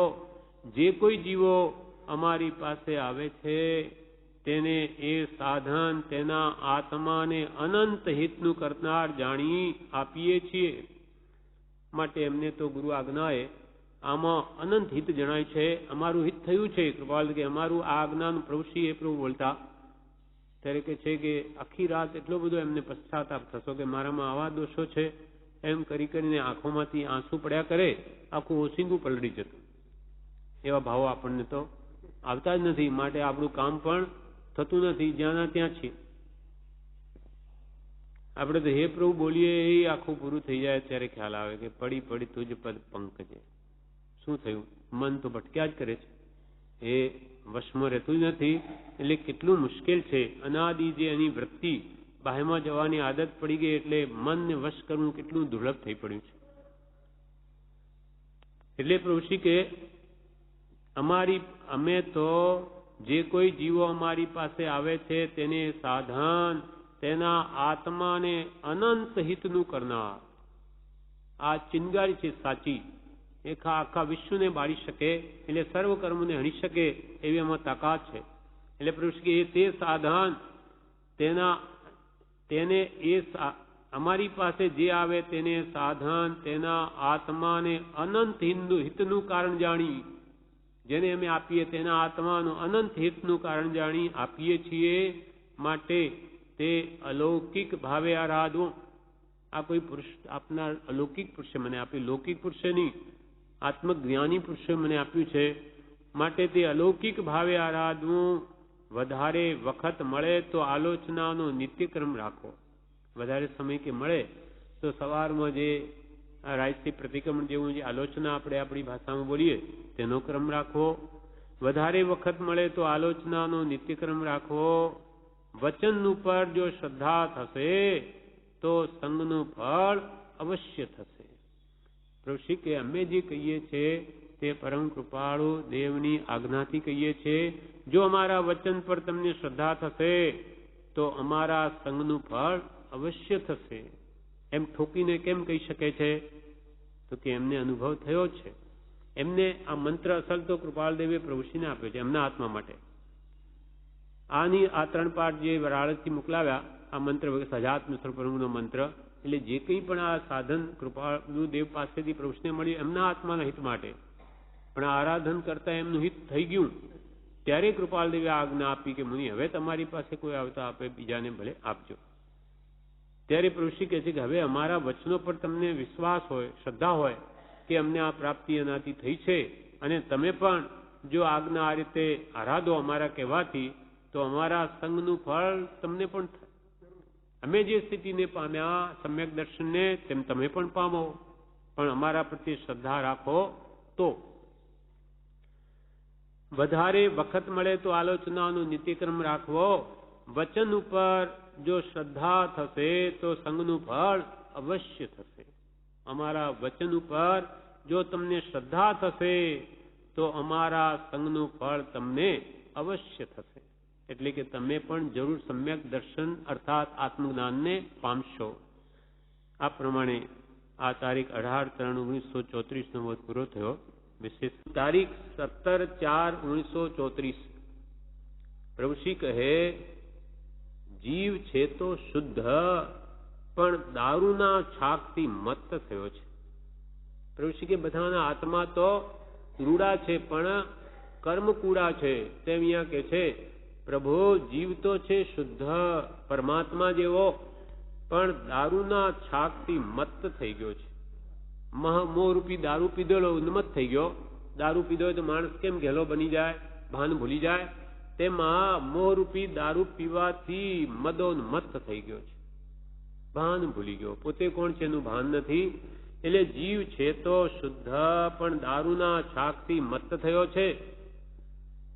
જે કોઈ જીવો અમારી પાસે આવે છે તેને એ સાધન તેના આત્માને અનંત હિતનું કરનાર જાણી આપીએ છીએ. માટે એમને તો ગુરુ આજ્ઞાએ આમાં અનંત હિત જણાય છે. અમારું હિત થયું છે કૃપાલ કે અમારું આ આજ્ઞાનું પ્રભુશ્રી એ પ્રભુ બોલતા ત્યારે કે છે કે આખી રાત એટલો બધો એમને પશ્ચાતાપ થશો કે મારામાં આવા દોષો છે, એમ કરી કરીને આંખોમાંથી આંસુ પડ્યા કરે, આખું ઓસિંગું પલળી જતું. એવા ભાવો આપણને તો આવતા જ નથી. માટે આપણું કામ પણ થતું નથી, જ્યાંના ત્યાં છીએ. આપણે તો હે પ્રભુ બોલીએ એ આખું પૂરું થઈ જાય ત્યારે ખ્યાલ આવે કે પડી પડી તુજ પદ પંકજે. શું થયું? મન તો ભટક્યા જ કરે છે, એ વશમાં રહેતું જ નથી. એટલે કેટલું મુશ્કેલ છે. અનાદિ જે એની વૃત્તિ બાહ્યમાં જવાની આદત પડી ગઈ, એટલે મનને વશ કરવું કેટલું દુર્લભ થઈ પડ્યું છે. એટલે પ્રભુશ્રી કે અમે તો જે કોઈ જીવો અમારી પાસે આવે છે તેને સાધન તેના આત્માને અનંત હિતનું કરનાર, આ ચિનગારી છે સાચી. આખા વિશ્વને બાળી શકે, એટલે સર્વ કર્મને હણી શકે એવી એમાં તાકાત છે. એટલે પ્રભુ કે તે સાધન તેને અમારી પાસે જે આવે તેને સાધન તેના આત્માને અનંત હિતનું કારણ જાણી, જેને અમે આપીએ તેના આત્માનું અનંત હિતનું કારણ જાણી આપીએ છીએ. માટે તે અલૌકિક ભાવે આરાધવું. આ કોઈ પુરુષ આપનાર અલૌકિક પુરુષે મને આપ્યું, લૌકિક પુરુષે નહીં, આત્મજ્ઞાની પુરુષે મને આપ્યું છે. માટે તે અલૌકિક ભાવે આરાધવું. વધારે વખત મળે તો આલોચનાનો નિત્યક્રમ રાખો. વધારે સમય કે મળે તો સવારમાં જે રાજ્ય પ્રતિક્રમણ જેવું જે આલોચના આપણે આપણી ભાષામાં બોલીએ તેનો ક્રમ રાખવો. વધારે વખત મળે તો આલોચનાનો નિત્યક્રમ રાખવો. વચન ઉપર જો શ્રદ્ધા થશે તો સંગનું ફળ અવશ્ય થશે. પ્રભુ કે અમે જે કહીએ છીએ તે પરમ કૃપાળુ દેવની આજ્ઞાથી કહીએ છીએ. જો અમારા વચન પર તમને શ્રદ્ધા થશે તો અમારા સંગનું ફળ અવશ્ય થશે. એમ ઠોકીને કેમ કહી શકે છે? તો કે એમને અનુભવ થયો છે. એમને આ મંત્ર અસલ તો કૃપાળદેવે પ્રભુશ્રીને આપ્યો છે એમના આત્મા માટે. આની આ 3 પાઠ જે વરાળથી મોકલાવ્યા આ મંત્ર સજાત્મ સ્વરૂપનો મંત્ર, એટલે જે કંઈ પણ આ સાધન કૃપાળુ દેવ પાસેથી પ્રભુશ્રીને મળ્યું એમના આત્માના હિત માટે, પણ આરાધન કરતા એમનું હિત થઈ ગયું ત્યારે કૃપાળદેવે આજ્ઞા આપી કે મુનિ હવે તમારી પાસે કોઈ આવતા આપે બીજાને ભલે આપજો. ત્યારે પ્રભુશ્રી કહે છે કે હવે અમારા વચનો પર તમને વિશ્વાસ હોય, શ્રદ્ધા હોય કે અમને આ પ્રાપ્તિ એનાથી થઈ છે અને તમે પણ જો આજ્ઞા આ રીતે આરાધો અમારા કહેવાથી તો અમારા સંગનું ફળ તમને પણ થાય. અમે જે સ્થિતિને પામ્યા સમ્યક દર્શનને તેમ તમે પણ પામો, પણ અમારા પ્રત્યે શ્રદ્ધા રાખો તો. વધારે વખત મળે તો આલોચનાનો નિત્યક્રમ રાખવો. વચન ઉપર જો શ્રદ્ધા થશે તો સંગનું ફળ અવશ્ય થશે. અમારા વચન ઉપર જો તમને શ્રદ્ધા થશે તો અમારા સંગનું ફળ તમને અવશ્ય થશે. એટલે કે તમે પણ જરૂર સમ્યક દર્શન અર્થાત આત્મજ્ઞાનને પામશો. આ પ્રમાણે આ તારીખ 18/3/1934 નો પૂરો થયો. વિશેષ તારીખ 17/4/1934 પ્રભુશ્રી કહે જીવ છે તો શુદ્ધ પણ દારૂના છાકથી મત્ત થયો છે. પ્રભુશ્રી કે બધાના આત્મા તો રૂડા છે પણ કર્મ કૂડા છે. તેમ અહીંયા કે છે પ્રભુ જીવ તો છે શુદ્ધ પરમાત્મા જેવો પણ દારૂના છાકથી મત્ત થઈ ગયો છે. મોહરૂપી દારૂ પીધેલો ઉન્મત્ત થઈ ગયો. દારૂ પીધો હોય તો માણસ કેમ ઘેલો બની જાય, ભાન ભૂલી જાય, તેમાં મોહરૂપી દારૂ પીવાથી મદોન્મત્ત થઈ ગયો છે. ભાન ભૂલી ગયો, પોતે કોણ છે એનું ભાન નથી. એટલે જીવ છે તો શુદ્ધ પણ દારૂના છાકથી મત્ત થયો છે.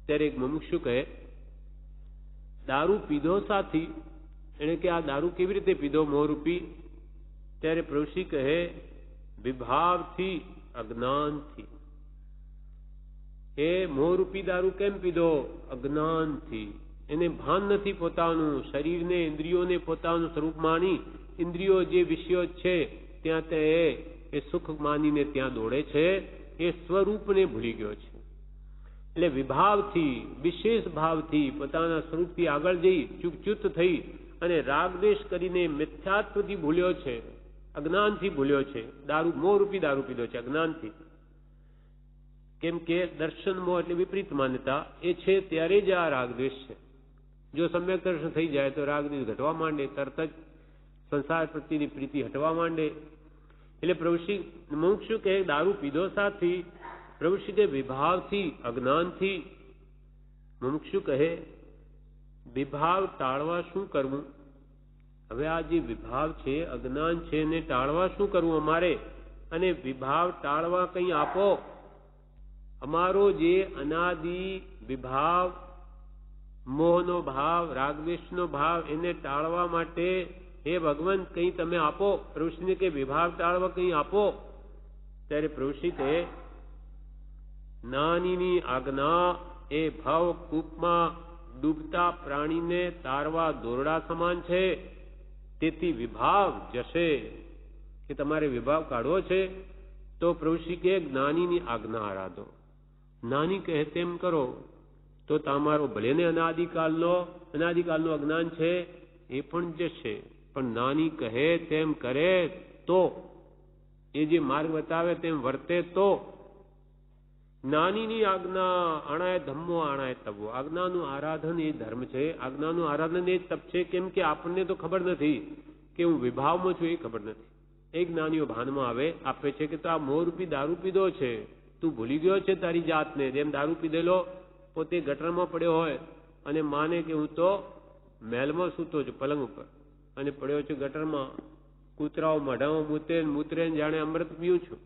ત્યારે એક મુમુક્ષુ કહે દારૂ પીધો સાથી, એને કે આ દારૂ કેવી રીતે પીધો મોહરૂપી? ત્યારે પ્રભુશ્રી કહે વિભાવથી, અજ્ઞાનથી. એ મોહરૂપી દારૂ કેમ પીધો? અજ્ઞાનથી. એને ભાન નથી પોતાનું, શરીરને ઇન્દ્રિયોને પોતાનું સ્વરૂપ માની ઇન્દ્રિયો જે વિષયો છે ત્યાં તે એ સુખ માનીને ત્યાં દોડે છે. એ સ્વરૂપને ભૂલી ગયો છે. એટલે વિભાવથી, વિશેષ ભાવથી પોતાના સ્વરૂપથી આગળ જઈ ચૂકચૂત થઈ અને રાગદ્વેષ કરીને મિથ્યાત્વથી ભૂલ્યો છે, અજ્ઞાનથી ભૂલ્યો છે. દારૂ મોહરૂપી દારૂ પીધો છે અજ્ઞાનથી. કેમ કે દર્શન મોહ એટલે વિપરીત માન્યતા એ છે ત્યારે જ આ રાગદ્વેષ છે. જો સમ્યક દર્શન થઈ જાય તો રાગદ્વેષ ઘટવા માંડે, તરત જ સંસાર પ્રત્યેની પ્રીતિ હટવા માંડે. એટલે પ્રભુશ્રી મુમુક્ષુ કહે દારૂ પીધો સાથી, પ્રભુશ્રી કે વિભાવથી, અજ્ઞાનથી. મુમુક્ષુ કહે વિભાવ ટાળવા શું કરવું? હવે આ જે વિભાવ છે, અજ્ઞાન છે, એને ટાળવા શું કરવું અમારે? અને વિભાવ ટાળવા કંઈ આપો. અમારો જે અનાદિ વિભાવ, મોહનો ભાવ, રાગદ્વેષનો ભાવ, એને ટાળવા માટે હે ભગવાન કંઈ તમે આપો. પ્રભુશ્રીને કે વિભાવ ટાળવા કંઈ આપો. ત્યારે પ્રભુશ્રી કહે નાનીની આજ્ઞા એ ભાવ કૂપમાં ડૂબતા પ્રાણીને તારવા દોરડા સમાન છે. તેથી વિભાવ જશે. કે તમારે વિભાવ કાઢવો છે તો પ્રભુશ્રી કે જ્ઞાનીની આજ્ઞા આરાધો. જ્ઞાની કહે તેમ કરો તો તમારો ભલેને અનાદિકાલનો અજ્ઞાન છે એ પણ જશે, પણ જ્ઞાની કહે તેમ કરે તો, એ જે માર્ગ બતાવે તેમ વર્તે તો. જ્ઞાનીની આજ્ઞા આણાય ધમ્મો આણાય તપો. આજ્ઞાનું આરાધન એ ધર્મ છે, આજ્ઞાનું આરાધન એ તપ છે. કેમ કે આપણને તો ખબર નથી કે હું વિભાવમાં છું, એ ખબર નથી. એક જ્ઞાનીઓ ભાનમાં આપે છે કે તો આ મોહરૂપી દારૂ પીધો છે, તું ભૂલી ગયો છે તારી જાતને. જેમ દારૂ પીધેલો પોતે ગટરમાં પડ્યો હોય અને માને કે હું તો મહેલમાં સૂતો છું પલંગ ઉપર અને પડ્યો છું ગટરમાં, કૂતરાઓ મોઢામાં મૂતરે જાણે અમૃત પીવું છું.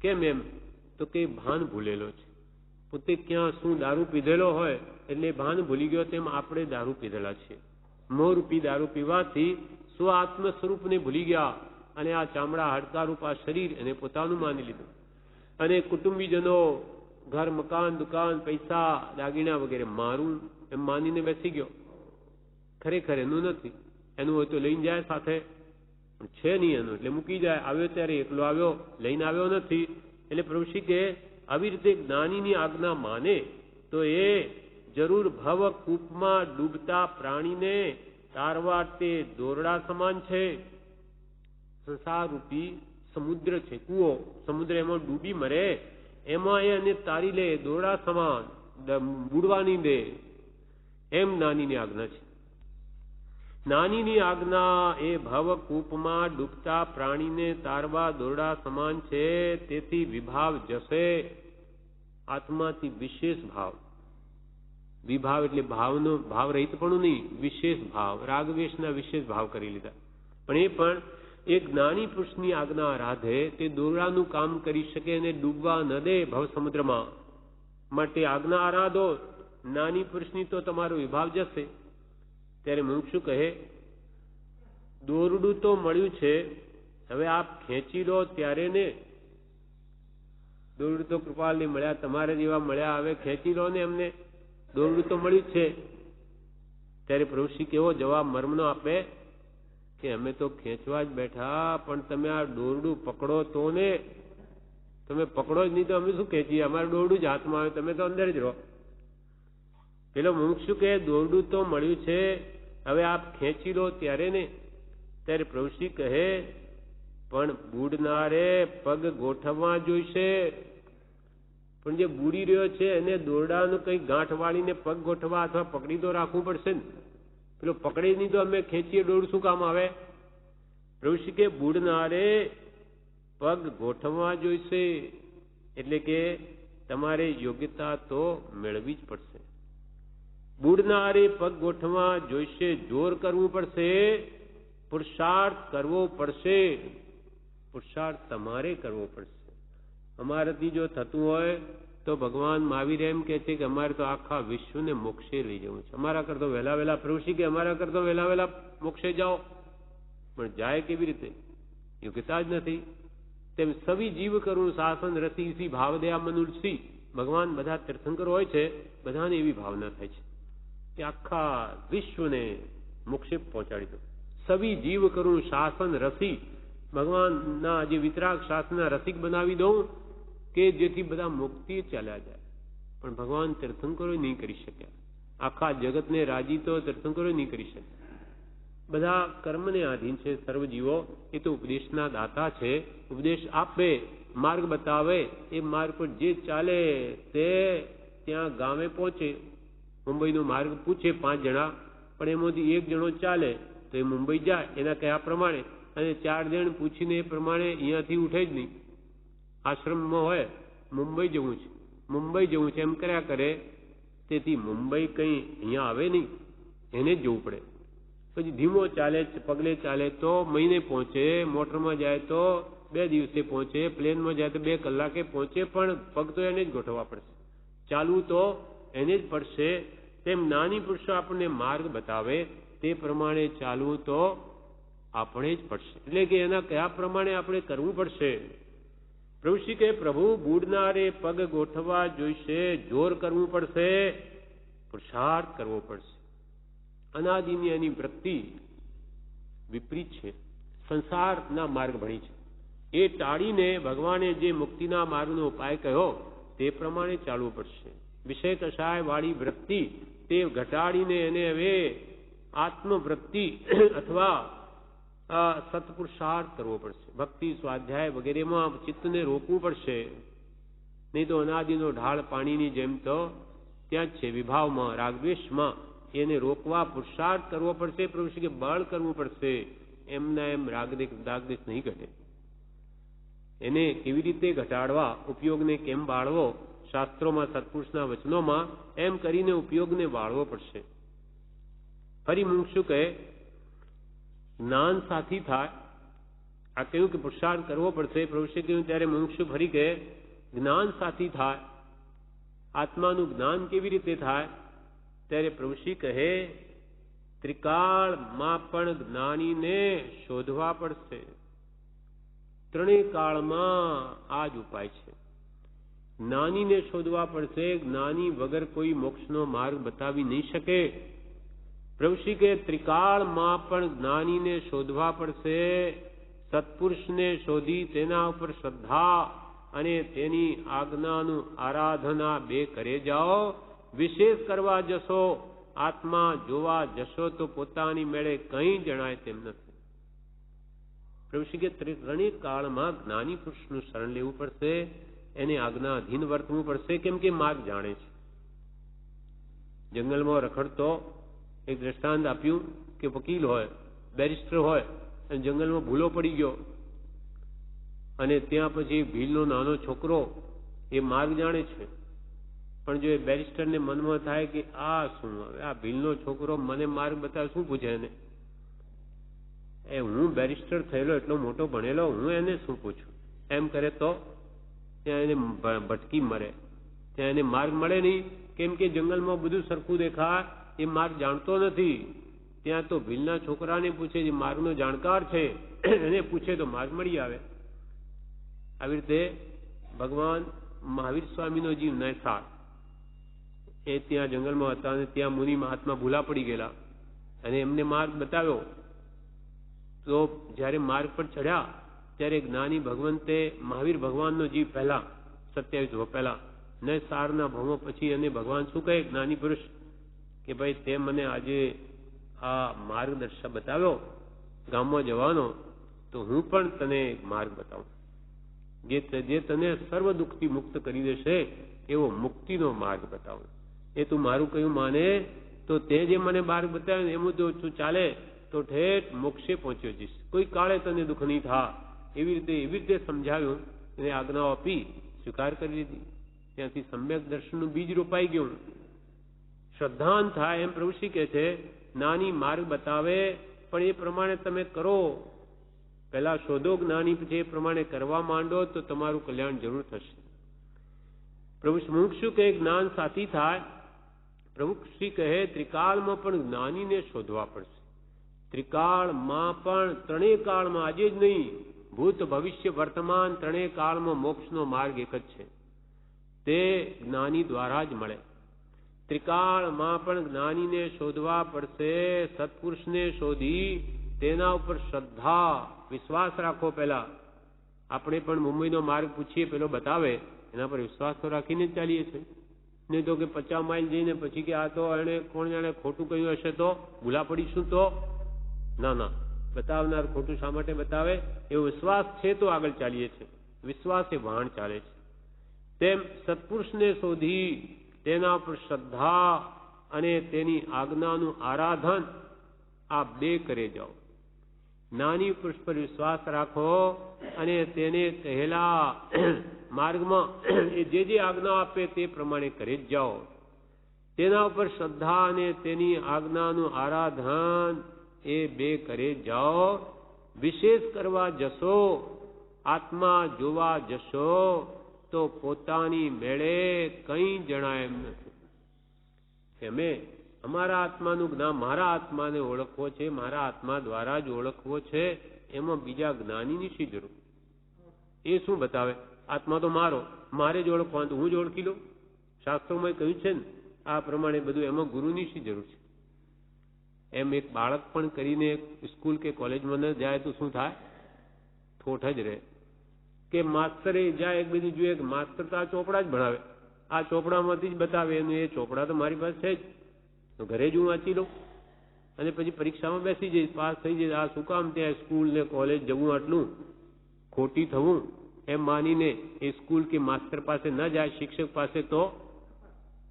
કેમ એમ? તો કે ભાન ભૂલેલો છે. પોતે ક્યાં શું દારૂ પીધેલો હોય એટલે ભાન ભૂલી ગયો. તેમ આપણે દારૂ પીધેલા છીએ. મોહરૂપી દારૂ પીવાથી સ્વ આત્મ સ્વરૂપને ભૂલી ગયા અને આ ચામડા હાડકા રૂપા શરીર એને પોતાનું માની લીધું. અને કુટુંબીજનો, ઘર, મકાન, દુકાન, પૈસા, દાગીના વગેરે મારું એમ માનીને બેસી ગયો. ખરેખર એનું નથી. એનું હોય તો લઈને જાય સાથે, પણ છે નહીં એનું એટલે મૂકી જાય. આવ્યો ત્યારે એકલો આવ્યો, લઈને આવ્યો નથી. એટલે પ્રભુશ્રી કે આવી રીતે જ્ઞાનીની આજ્ઞા માને તો એ જરૂર ભવ કૂપમાં ડૂબતા પ્રાણીને તારવા તે દોરડા સમાન છે. સંસાર રૂપી સમુદ્ર છે, કૂવો, સમુદ્ર એમાં ડૂબી મરે એમાં એ અને તારી લે દોરડા સમાન, બુડવાની દે. એમ જ્ઞાનીની આજ્ઞા છે. જ્ઞાનીની આજ્ઞા એ ભવકૂપમાં ડૂબતા પ્રાણીને તારવા દોરડા સમાન છે. તેથી વિભાવ જશે. આત્માથી વિશેષ ભાવ, વિભાવ એટલે ભાવનો ભાવ રહિત પણ નહીં, વિશેષ ભાવ, રાગવેશના વિશેષ ભાવ કરી લીધા. પણ એ પણ એક જ્ઞાની પુરુષની આજ્ઞા રાધે તે દોરડાનું કામ કરી શકે અને ડૂબવા ન દે ભવ સમુદ્રમાં. માટે આજ્ઞા આરાધો. જ્ઞાની પુરુષની તો તમારો વિભાવ જશે. ત્યારે મુમુક્ષુ કહે દોરડું તો મળ્યું છે, હવે આપ ખેંચી લો ત્યારે ને. દોરડું તો કૃપાલની મળ્યા, તમારે જેવા મળ્યા, હવે ખેંચી લો ને એમને. દોરડું તો મળ્યું છે. ત્યારે પ્રભુશ્રી કેવો જવાબ મર્મનો આપે કે અમે તો ખેંચવા જ બેઠા, પણ તમે આ દોરડું પકડો તો ને. તમે પકડો જ નહીં તો અમે શું ખેંચીએ? અમારે દોરડું જ હાથમાં આવે, તમે તો અંદર જ રહો. પેલો મુમુક્ષુ કે દોરડું તો મળ્યું છે, હવે આપ ખેંચી લો ત્યારે ને. ત્યારે પ્રભુશ્રી કહે પણ બુડનારે પગ ગોઠવવા જોઈશે. પણ જે બુડી રહ્યો છે એને દોરડાનું કંઈ ગાંઠ વાળીને પગ ગોઠવા અથવા પકડી તો રાખવું પડશે ને. પેલો પકડી નહીં તો અમે ખેંચીએ દોરડું શું કામ આવે? પ્રભુશ્રી કે બુડનારે પગ ગોઠવવા જોઈશે. એટલે કે તમારે યોગ્યતા તો મેળવી જ પડશે. બુડનારે પગ ગોઠવા જોઈશે, જોર કરવું પડશે, પુરુષાર્થ કરવો પડશે. પુરુષાર્થ તમારે કરવો પડશે. અમારાથી જો થતું હોય તો ભગવાન મહાવીર એમ કહે છે કે અમારે તો આખા વિશ્વને મોક્ષે લઈ જવું છે. અમારા કરતો વહેલા પ્રભુશ્રી કે અમારા કરતો વહેલા મોક્ષે જાઓ. પણ જાય કેવી રીતે? યોગ્યતા જ નથી. તેમ સવી જીવ કરું શાસન રસી સી ભાવ દયા મનુષ્ય. ભગવાન બધા તીર્થંકરો હોય છે, બધાને એવી ભાવના થાય છે કે આખા વિશ્વને મોક્ષે પહોંચાડી દો. સવી જીવ કરું શાસન રસી. ભગવાનના જે વિતરાગ શાસનના રસિક બનાવી દઉં કે જેથી બધા મુક્તિ ચાલ્યા જાય. પણ ભગવાન તીર્થંકરો નહીં કરી શક્યા. આખા જગતને રાજી તો તીર્થંકરો નહીં કરી શક્યા. બધા કર્મને આધીન છે સર્વ જીવો. એ તો ઉપદેશના દાતા છે. ઉપદેશ આપે, માર્ગ બતાવે, એ માર્ગ પર જે ચાલે તે ત્યાં ગામે પહોંચે. મુંબઈનો માર્ગ પૂછે 5 જણા, પણ એમાંથી 1 જણો ચાલે તો એ મુંબઈ જાય એના કયા પ્રમાણે, અને 4 જણ પૂછીને એ પ્રમાણે અહીંયાથી ઉઠે જ નહીં. આશ્રમમાં હોય મુંબઈ જવું છે, મુંબઈ જવું છે એમ કર્યા કરે. તેથી મુંબઈ કંઈ અહીંયા આવે નહીં, એને જ જવું પડે. પછી ધીમો ચાલે, પગલે ચાલે તો મહિને પહોંચે, મોટરમાં જાય તો 2 દિવસે પહોંચે, પ્લેનમાં જાય તો 2 કલાકે પહોંચે. પણ પગ તો એને જ ગોઠવવા પડશે, ચાલવું તો એને જ પડશે. તેમ નાની પુરુષો આપણને માર્ગ બતાવે તે પ્રમાણે ચાલવું તો આપણે જ પડશે. એટલે કે એના કયા પ્રમાણે આપણે કરવું પડશે. પ્રભુશ્રી કે પ્રભુ બુડનારે પગ ગોઠવવા જોઈશે, જોર કરવું પડશે, પુરુષાર્થ કરવો પડશે. અનાદિની એની વૃત્તિ વિપરીત છે, સંસારના માર્ગ ભણી છે. એ ટાળીને ભગવાને જે મુક્તિના માર્ગનો ઉપાય કહ્યો તે પ્રમાણે ચાલવું પડશે. વિષય કષાય વાળી વૃત્તિ તે ઘટાડીને એને હવે આત્મવૃત્તિ અથવા સત્પુરુષાર્થ કરવો પડશે. ભક્તિ, સ્વાધ્યાય વગેરેમાં ચિત્તને રોકવું પડશે. નહીં તો અનાદિનો ઢાળ પાણીની જેમ તો ત્યાં જ છે. વિભાવમાં, રાગદ્વેષમાં એને રોકવા પુરુષાર્થ કરવો પડશે. પ્રભુ કે બળ કરવું પડશે. એમના એમ રાગદ્વેષ નહીં ઘટે. એને કેવી રીતે ઘટાડવા, ઉપયોગને કેમ બાળવો, શાસ્ત્રોમાં, સત્પુરુષના વચનોમાં એમ કરીને ઉપયોગને બાળવો પડશે. ફરી મુમુક્ષુ કહે જ્ઞાન સાથી થાય. આ કહ્યું કે પુરુષાર્થ કરવો પડશે. પ્રભુએ કહ્યું ત્યારે મુમુક્ષુ ફરી કહે જ્ઞાન સાથી થાય. આત્માનું જ્ઞાન કેવી રીતે થાય? ત્યારે પ્રભુશ્રી કહે ત્રિકાળમાં પણ જ્ઞાનીને શોધવા પડશે. ત્રણેય કાળમાં આ જ ઉપાય છે. જ્ઞાનીને શોધવા પડશે. જ્ઞાની વગર કોઈ મોક્ષનો માર્ગ બતાવી નહીં શકે. પ્રભુશ્રી કે ત્રિકાળમાં પણ જ્ઞાનીને શોધવા પડશે. સત્પુરુષને શોધી તેના ઉપર શ્રદ્ધા અને તેની આજ્ઞાનું આરાધના બે કરે જાઓ. વિશેષ કરવા જશો, આત્મા જોવા જશો તો પોતાની મેળે કંઈ જણાય તેમ નથી. પ્રભુશ્રી કે ત્રણેય કાળમાં જ્ઞાની પુરુષનું શરણ લેવું પડશે. એને આજ્ઞાધીન વર્તવું પડશે. કેમ કે માર્ગ જાણે છે. જંગલમાં રખડતો એક દ્રષ્ટાંત આપ્યું કે વકીલ હોય, બેરિસ્ટર હોય અને જંગલમાં ભૂલો પડી ગયો અને ત્યાં પછી ભીલનો નાનો છોકરો એ માર્ગ જાણે છે. પણ જો એ બેરિસ્ટરને મનમાં થાય કે આ શું, હવે આ ભીલનો છોકરો મને માર્ગ બતાવે, શું પૂછે એને? હું બેરિસ્ટર થયેલો, એટલો મોટો ભણેલો, હું એને શું પૂછું? એમ કરે તો ત્યાં એને ભટકી મરે. ત્યાં એને માર્ગ મળે નહીં. કેમ કે જંગલમાં બધું સરખું દેખાય, એ માર્ગ જાણતો નથી. ત્યાં તો ભીલના છોકરાને પૂછે, જે માર્ગનો જાણકાર છે એને પૂછે તો માર્ગ મળી આવે. આવી રીતે ભગવાન મહાવીર સ્વામીનો જીવ નૈસાર એ ત્યાં જંગલમાં હતા અને ત્યાં મુનિ મહાત્મા ભૂલા પડી ગયેલા અને એમને માર્ગ બતાવ્યો. તો જ્યારે માર્ગ પર ચડ્યા ત્યારે જ્ઞાની ભગવંતે મહાવીર ભગવાનનો જીવ પહેલા 27 વર્ષ પહેલા નૈસારના ભવો પછી અને ભગવાન શું કહે જ્ઞાની પુરુષ કે ભાઈ તે મને આજે આ માર્ગદર્શક બતાવ્યો ગામમાં જવાનો, તો હું પણ તને માર્ગ બતાવું જે તને સર્વ દુઃખથી મુક્ત કરી દેશે એવો મુક્તિનો માર્ગ બતાવો. એ તું મારું કહ્યું માને તો તે જે મને માર્ગ બતાવ્યો એમ જો તું ચાલે તો ઠેઠ મોક્ષે પહોંચ્યો જઈશ. કોઈ કાળે તને દુઃખ નહીં થા. એવી રીતે સમજાવ્યું. એને આજ્ઞાઓ આપી, સ્વીકાર કરી લીધી. ત્યાંથી સમ્યક દર્શનનું બીજ રોપાઈ ગયું. શ્રદ્ધાન થાય એમ પ્રભુશ્રી કહે છે. જ્ઞાની માર્ગ બતાવે પણ એ પ્રમાણે તમે કરો. પહેલા શોધો જ્ઞાની, પછી એ પ્રમાણે કરવા માંડો તો તમારું કલ્યાણ જરૂર થશે. પ્રભુ મુમુક્ષુ કહે જ્ઞાન સાથી થાય. પ્રભુ શ્રી કહે ત્રિકાળમાં પણ જ્ઞાનીને શોધવા પડશે. ત્રિકાળમાં પણ ત્રણેય કાળમાં, આજે જ નહીં, ભૂત ભવિષ્ય વર્તમાન ત્રણેય કાળમાં મોક્ષનો માર્ગ એક જ છે. તે જ્ઞાની દ્વારા જ મળે. ત્રિકાળમાં પણ જ્ઞાનીને શોધવા પડશે. સત્પુરુષને શોધી તેના ઉપર શ્રદ્ધા, વિશ્વાસ રાખો. પહેલા આપણે પણ મુંબઈનો માર્ગ પૂછીએ, પેલો બતાવે, એના પર વિશ્વાસ તો રાખીને જ ચાલીએ છીએ. નહીં તો કે 50 માઇલ જઈને પછી કે આ તો એને કોણ જાણે ખોટું કહ્યું હશે તો ભૂલા પડીશું તો ના, બતાવનાર ખોટું શા માટે બતાવે? એવો વિશ્વાસ છે તો આગળ ચાલીએ છીએ. વિશ્વાસ એ વાહન ચાલે છે. તેમ સત્પુરુષને શોધી તેના ઉપર શ્રદ્ધા અને તેની આજ્ઞાનું આરાધન આ બે કરે જાઓ. જ્ઞાની પુરુષ પર વિશ્વાસ રાખો અને તેને કહેલા માર્ગમાં એ જે આજ્ઞા આપે તે પ્રમાણે કરે જ જાઓ. તેના ઉપર શ્રદ્ધા અને તેની આજ્ઞાનું આરાધન એ બે કરે જાઓ. વિશેષ કરવા જશો, આત્મા જોવા જશો તો પોતાની મેળે કંઈ જણાય એમ નથી. અમે અમારા આત્માનું જ્ઞાન, મારા આત્માને ઓળખવો છે, મારા આત્મા દ્વારા જ ઓળખવો છે, એમાં બીજા જ્ઞાનીની શી જરૂર? એ શું બતાવે? આત્મા તો મારે જ ઓળખવાનું, હું જ ઓળખી લઉં. શાસ્ત્રોમાં કહ્યું છે ને આ પ્રમાણે બધું, એમાં ગુરુની શી જરૂર છે? એમ એક બાળક પણ કરીને સ્કૂલ કે કોલેજમાં ન જાય તો શું થાય? ઠોઠ જ રહે. કે માસ્તરે જાય એક બીજું જોઈએ કે માસ્તર તો આ ચોપડા જ ભણાવે, આ ચોપડામાંથી જ બતાવે, એનું એ ચોપડા તો મારી પાસે છે જ, તો ઘરે જ હું વાંચી લઉં અને પછી પરીક્ષામાં બેસી જઈશ, પાસ થઈ જઈશ. આ શું કામ ત્યાં સ્કૂલ ને કોલેજ જવું, આટલું ખોટી થવું એમ માનીને એ સ્કૂલ કે માસ્તર પાસે ન જાય, શિક્ષક પાસે, તો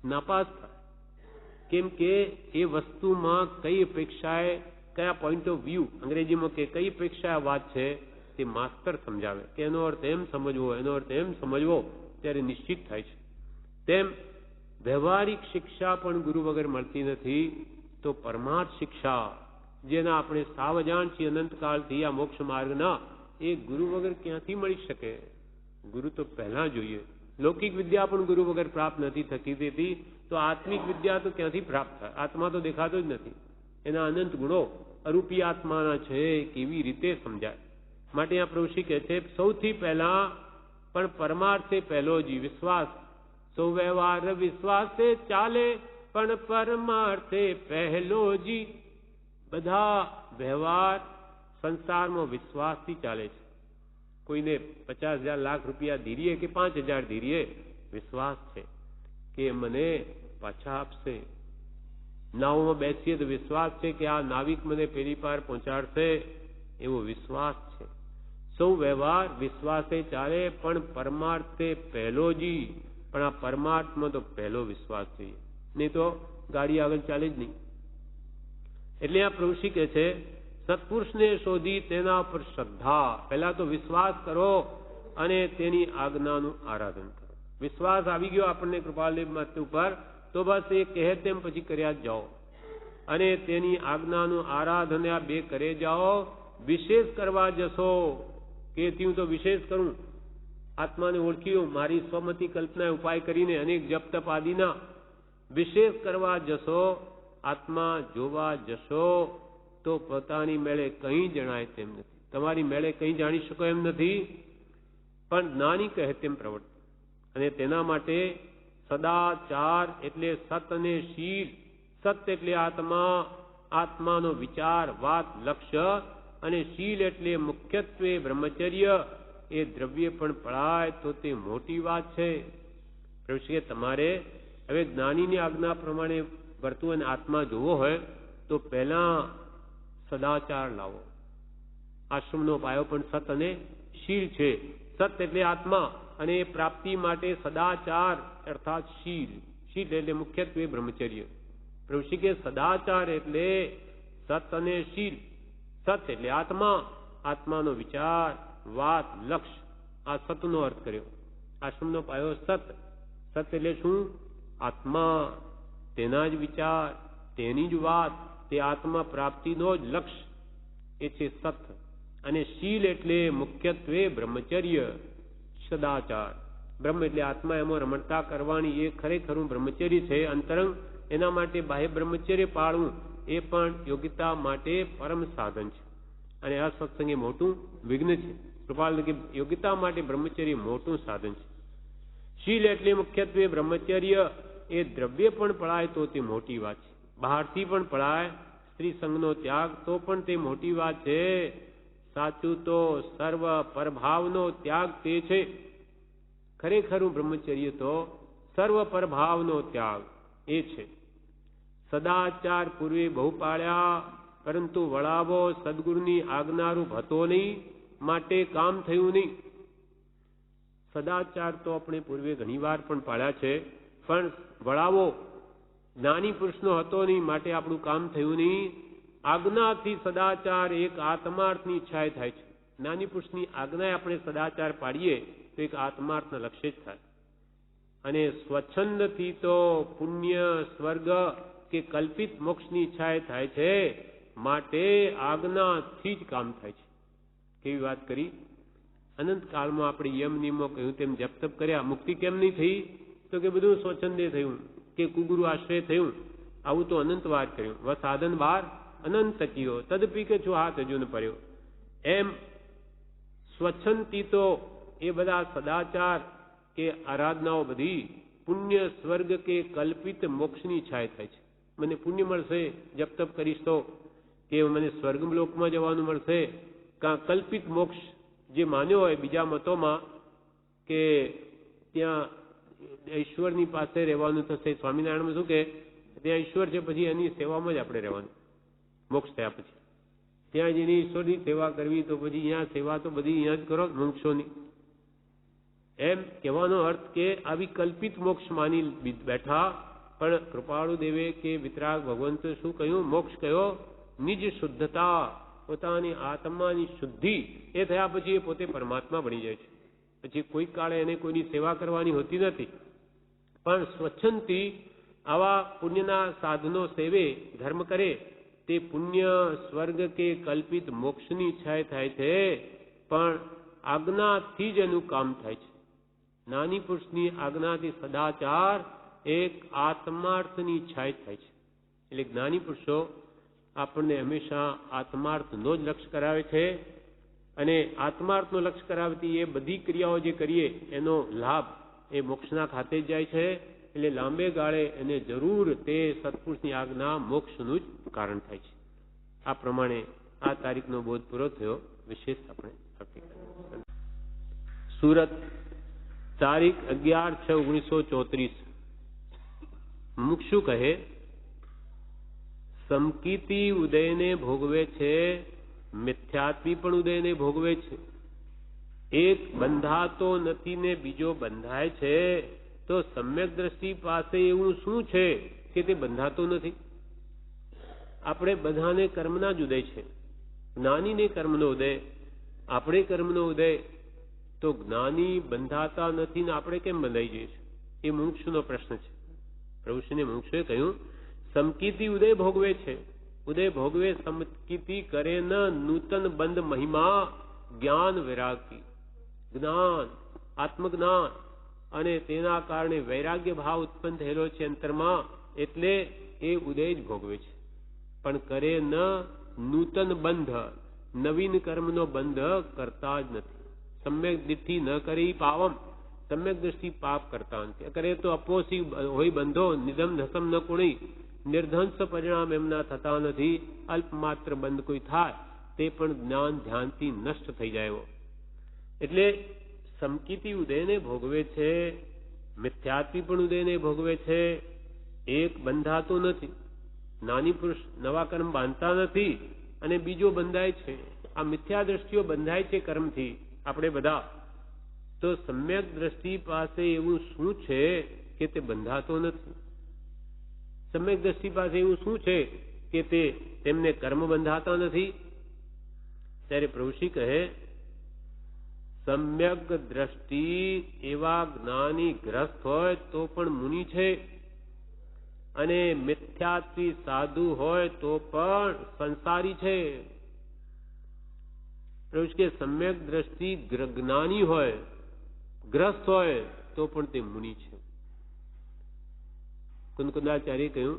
નાપાસ થાય. કેમ કે એ વસ્તુમાં કઈ અપેક્ષાએ, કયા પોઈન્ટ ઓફ વ્યૂ, અંગ્રેજીમાં કે કઈ અપેક્ષા વાત છે તે માસ્તર સમજાવે કે એનો અર્થ એમ સમજવો, એનો અર્થ એમ સમજવો, ત્યારે નિશ્ચિત થાય છે. તેમ વ્યવહારિક શિક્ષા પણ ગુરુ વગર મળતી નથી. તો પરમાર્થ શિક્ષા, જેના આપણે સાવ અજાણ છીએ અનંતકાળથી આ મોક્ષ માર્ગના, એ ગુરુ વગર ક્યાંથી મળી શકે? ગુરુ તો પહેલા જોઈએ. લૌકિક વિદ્યા પણ ગુરુ વગર પ્રાપ્ત નથી થતી તેથી તો આત્મિક વિદ્યા તો ક્યાંથી પ્રાપ્ત થાય? આત્મા તો દેખાતો જ નથી, એના અનંત ગુણો અરૂપી આત્માના છે, કેવી રીતે સમજાય? માટે આ પ્રભુશ્રી કહે છે, સૌથી પહેલા પણ પરમાર્થે પહેલો જી વિશ્વાસ. સૌ વ્યવહાર વિશ્વાસે ચાલે, પણ પરમાર્થે પહેલો જી. બધા વ્યવહાર સંસારમાં વિશ્વાસથી ચાલે છે. કોઈને 50,000 લાખ રૂપિયા ધીરીએ કે 5,000 ધીરીએ વિશ્વાસ છે કે મને પાછા આપશે. નાવમાં બેસીએ તો વિશ્વાસ છે કે આ નાવિક મને પેલી પાર પહોંચાડશે, એવો વિશ્વાસ છે. સૌ વ્યવહાર વિશ્વાસે ચાલે, પણ પરમાર્થે પહેલો જી. પણ આ પરમાર્થમાં તો પહેલો વિશ્વાસ જોઈએ, નહીં તો ગાડી આગળ ચાલે જ નહીં. એટલે આ પ્રભુશ્રી કહે છે, સત્પુરુષને શોધી તેના પર શ્રદ્ધા. પહેલા તો વિશ્વાસ કરો અને તેની આજ્ઞાનું આરાધન કરો. વિશ્વાસ આવી ગયો આપણને કૃપાલદેવ માતા ઉપર, તો બસ એ કહે તેમ પછી કર્યા જ જાઓ અને તેની આજ્ઞાનું આરાધન આ બે કરે જાઓ. વિશેષ કરવા જશો કે હું તો વિશેષ કરું, આત્માને ઓળખ્યું, મારી સ્વમતી કલ્પના ઉપાય કરીને અનેક જપ તપ આદિના વિશેષ કરવા જશો, આત્મા જોવા જશો, તો પોતાની મેળે કંઈ જણાય તેમ નથી. તમારી મેળે કંઈ જાણી શકો એમ નથી, પણ જ્ઞાની કહે તેમ પ્રવર્તે. અને તેના માટે સદાચાર એટલે સત અને શીલ. સત એટલે આત્મા, આત્માનો વિચાર, વાત, લક્ષ્ય, અને શીલ એટલે મુખ્યત્વે બ્રહ્મચર્ય. એ દ્રવ્ય પણ પળાય તો તે મોટી વાત છે. પ્રભુશ્રીએ તમારે હવે જ્ઞાનીની આજ્ઞા પ્રમાણે વર્તું અને આત્મા જોવો હોય તો પહેલા સદાચાર લાવો. આશ્રમનો પાયો પણ સત અને શીલ છે. સત એટલે આત્મા અને એ પ્રાપ્તિ માટે સદાચાર અર્થાત શીલ. શીલ એટલે મુખ્યત્વે બ્રહ્મચર્ય. પ્રભુશ્રી કે સદાચાર એટલે સત અને શીલ. સત એટલે આત્મા, આત્માનો વિચાર, વાત, લક્ષ્ય. આ સતનો અર્થ કર્યો. આશ્રમનો પાયો સત. સત એટલે શું? આત્મા, તેના જ વિચાર, તેની જ વાત, તે આત્મા પ્રાપ્તિનો જ લક્ષ્ય, એ છે સત. અને શીલ એટલે મુખ્યત્વે બ્રહ્મચર્ય, સદાચાર. બ્રહ્મ એટલે આત્મા, એમાં રમણતા કરવાની, એ ખરેખરું બ્રહ્મચર્ય છે અંતરંગ. એના માટે બાહ્ય બ્રહ્મચર્ય પાળવું એ પણ યોગ્યતા માટે પરમ સાધન છે. અને આ સત્સંગ એ મોટું વિઘ્ન છે. કૃપાલ કે યોગ્યતા માટે બ્રહ્મચર્ય મોટું સાધન છે. શીલ એટલે મુખ્યત્વે બ્રહ્મચર્ય. એ દ્રવ્ય પણ પળાય તો તે મોટી વાત છે. બહારથી પણ પળાય, સ્ત્રી સંગનો ત્યાગ, તો પણ તે મોટી વાત છે. સાચું તો સર્વ પરભાવનો ત્યાગ તે છે. ખરેખરું બ્રહ્મચર્ય તો સર્વ પરભાવનો ત્યાગ એ છે. સદાચાર પૂર્વે બહુ પાળ્યા, પરંતુ વળાવો સદગુરુની આજ્ઞારૂપ હતો નહીં, માટે કામ થયું નહીં. સદાચાર તો આપણે પૂર્વે ઘણી વાર પણ પાળ્યા છે, પણ વળાવો જ્ઞાની પુરુષનો હતો નહીં, માટે આપણું કામ થયું નહીં. આજ્ઞાથી સદાચાર એક આત્માર્થની ઈચ્છાએ થાય છે. જ્ઞાની પુરુષની આજ્ઞાએ આપણે સદાચાર પાડીએ તો એક આત્માર્થના લક્ષ્ય જ થાય. અને સ્વચ્છંદથી તો પુણ્ય, સ્વર્ગ કે કલ્પિત મોક્ષની ઈચ્છાએ થાય છે, માટે આજ્ઞાથી જ કામ થાય છે. કેવી વાત કરી! અનંતકાળમાં આપણે યમ નિયમો કહ્યું તેમ જપ તપ કર્યા, મુક્તિ કેમ નહીં થઈ? તો કે બધું સ્વચ્છંદે થયું કે કુગુરુ આશ્રય થયું. આવું તો અનંત વાર કર્યું. વ સાધન બાર અનંત કયો, તદપી કે છો હાથ હજુ ન પડ્યો. એમ સ્વચ્છંદથી તો એ બધા સદાચાર કે આરાધનાઓ બધી પુણ્ય, સ્વર્ગ કે કલ્પિત મોક્ષની ઈચ્છાએ થાય છે. મને પુણ્ય મળશે જપ તપ કરીશ તો, કે મને સ્વર્ગ લોકમાં જવાનું મળશે, કાં કલ્પિત મોક્ષ જે માન્યો હોય બીજા મતોમાં કે ત્યાં ઈશ્વરની પાસે રહેવાનું થશે, સ્વામિનારાયણમાં શું કે ત્યાં ઈશ્વર છે પછી એની સેવામાં જ આપણે રહેવાનું મોક્ષ થયા પછી, ત્યાં જેની ઈશ્વરની સેવા કરવી તો પછી અહીંયા સેવા તો બધી અહીંયા જ કરો મોક્ષોની. એમ કહેવાનો અર્થ કે આવી કલ્પિત મોક્ષ માની બેઠા, પણ કૃપાળુ દેવે કે વિતરાગ ભગવંતે શું કહ્યું? મોક્ષ કયો? નિજ શુદ્ધતા, પોતાની આત્માની શુદ્ધિ એ થયા પછી એ પોતે પરમાત્મા બની જાય છે. પછી કોઈ કાળે એને કોઈની સેવા કરવાની હોતી નથી, પણ સ્વચ્છંદથી આવા પુણ્યના સાધનો સેવે, ધર્મ કરે, તે પુણ્ય સ્વર્ગ કે કલ્પિત મોક્ષની ઈચ્છા થાય છે, પણ આજ્ઞાથી જ એનું કામ થાય છે. નાની પુરુષની આજ્ઞાથી સદાચાર એક આત્માર્થની ઈચ્છા થાય છે. એટલે જ્ઞાની પુરુષો આપણને હંમેશા આત્માર્થનો જ લક્ષ્ય કરાવે છે, અને આત્માર્થનો લક્ષ્ય કરાવતી એ બધી ક્રિયાઓ જે કરીએ એનો લાભ એ મોક્ષના ખાતે જ જાય છે. એટલે લાંબે ગાળે એને જરૂર તે સત્પુરુષની આજ્ઞા મોક્ષનું જ કારણ થાય છે. આ પ્રમાણે આ તારીખનો બોધ પૂરો થયો. વિશેષ આપણે સુરત તારીખ 11/6/1934. મુક્ષુ કહે, સમકીતિ ઉદયને ભોગવે છે, મિથ્યાત્વી પણ ઉદયને ભોગવે છે. એક બંધાતો નથી ને બીજો બંધાય છે, તો સમ્યક દ્રષ્ટિ પાસે એવું શું છે કે તે બંધાતો નથી? આપણે બધાને કર્મના જ ઉદય છે. જ્ઞાનીને કર્મનો ઉદય, આપણે કર્મનો ઉદય. તો જ્ઞાની બંધાતા નથી ને આપણે કેમ બંધાઈ જઈએ છીએ? એ મુમુક્ષુનો પ્રશ્ન છે. પ્રભુશ્રીને મુમુક્ષુએ કહ્યું, સમકીતિ ઉદય ભોગવે છે. ઉદય ભોગવે, સમકીતિ કરે ન નૂતન બંધ મહિમા જ્ઞાન વૈરાગી. જ્ઞાન, આત્મજ્ઞાન અને તેના કારણે વૈરાગ્ય ભાવ ઉત્પન્ન થયેલો છે અંતરમાં, એટલે એ ઉદય જ ભોગવે છે. પણ કરે ન નૂતન બંધ, નવીન કર્મનો બંધ કરતા જ નથી. સમ્યક દ્રષ્ટિ ન કરી પાવમ, સમ્યક દ્રષ્ટિ પાપ કરતા નથી. કરે તો અપોસી હોય બંધો, નિધમ ધસમ ન કુણી, નિર્ધંસ પરિણામ એમના થતા નથી. અલ્પ માત્ર બંધ કોઈ થાય તે પણ જ્ઞાન ધ્યાનથી નષ્ટ થઈ જાય. એટલે સમકીતિ ઉદયને ભોગવે છે, મિથ્યાત્વી પણ ઉદયને ભોગવે છે. એક બંધાતો નથી, નાની પુરુષ નવા કર્મ બાંધતા નથી, અને બીજો બંધાય છે. આ મિથ્યા દ્રષ્ટિઓ બંધાય છે કર્મથી આપણે બધા. તો સમ્યક દ્રષ્ટિ પાસે એવું શું છે કે તે બંધાતો નથી? સમ્યક દ્રષ્ટિ પાસે એવું શું છે કે તેમને કર્મ બંધાતા નથી? ત્યારે પ્રભુશ્રી કહે, સમ્યક દ્રષ્ટિ એવા જ્ઞાની ગ્રસ્ત હોય તો પણ મુનિ છે, અને મિથ્યાત્વી સાધુ હોય તો પણ સંસારી છે. પ્રભુશ્રી કે સમ્યક દ્રષ્ટિ જ્ઞાની હોય, ગ્રસ્ત હોય તો પણ તે મુનિ છે. કુંદકુંદાચાર્ય કહ્યું,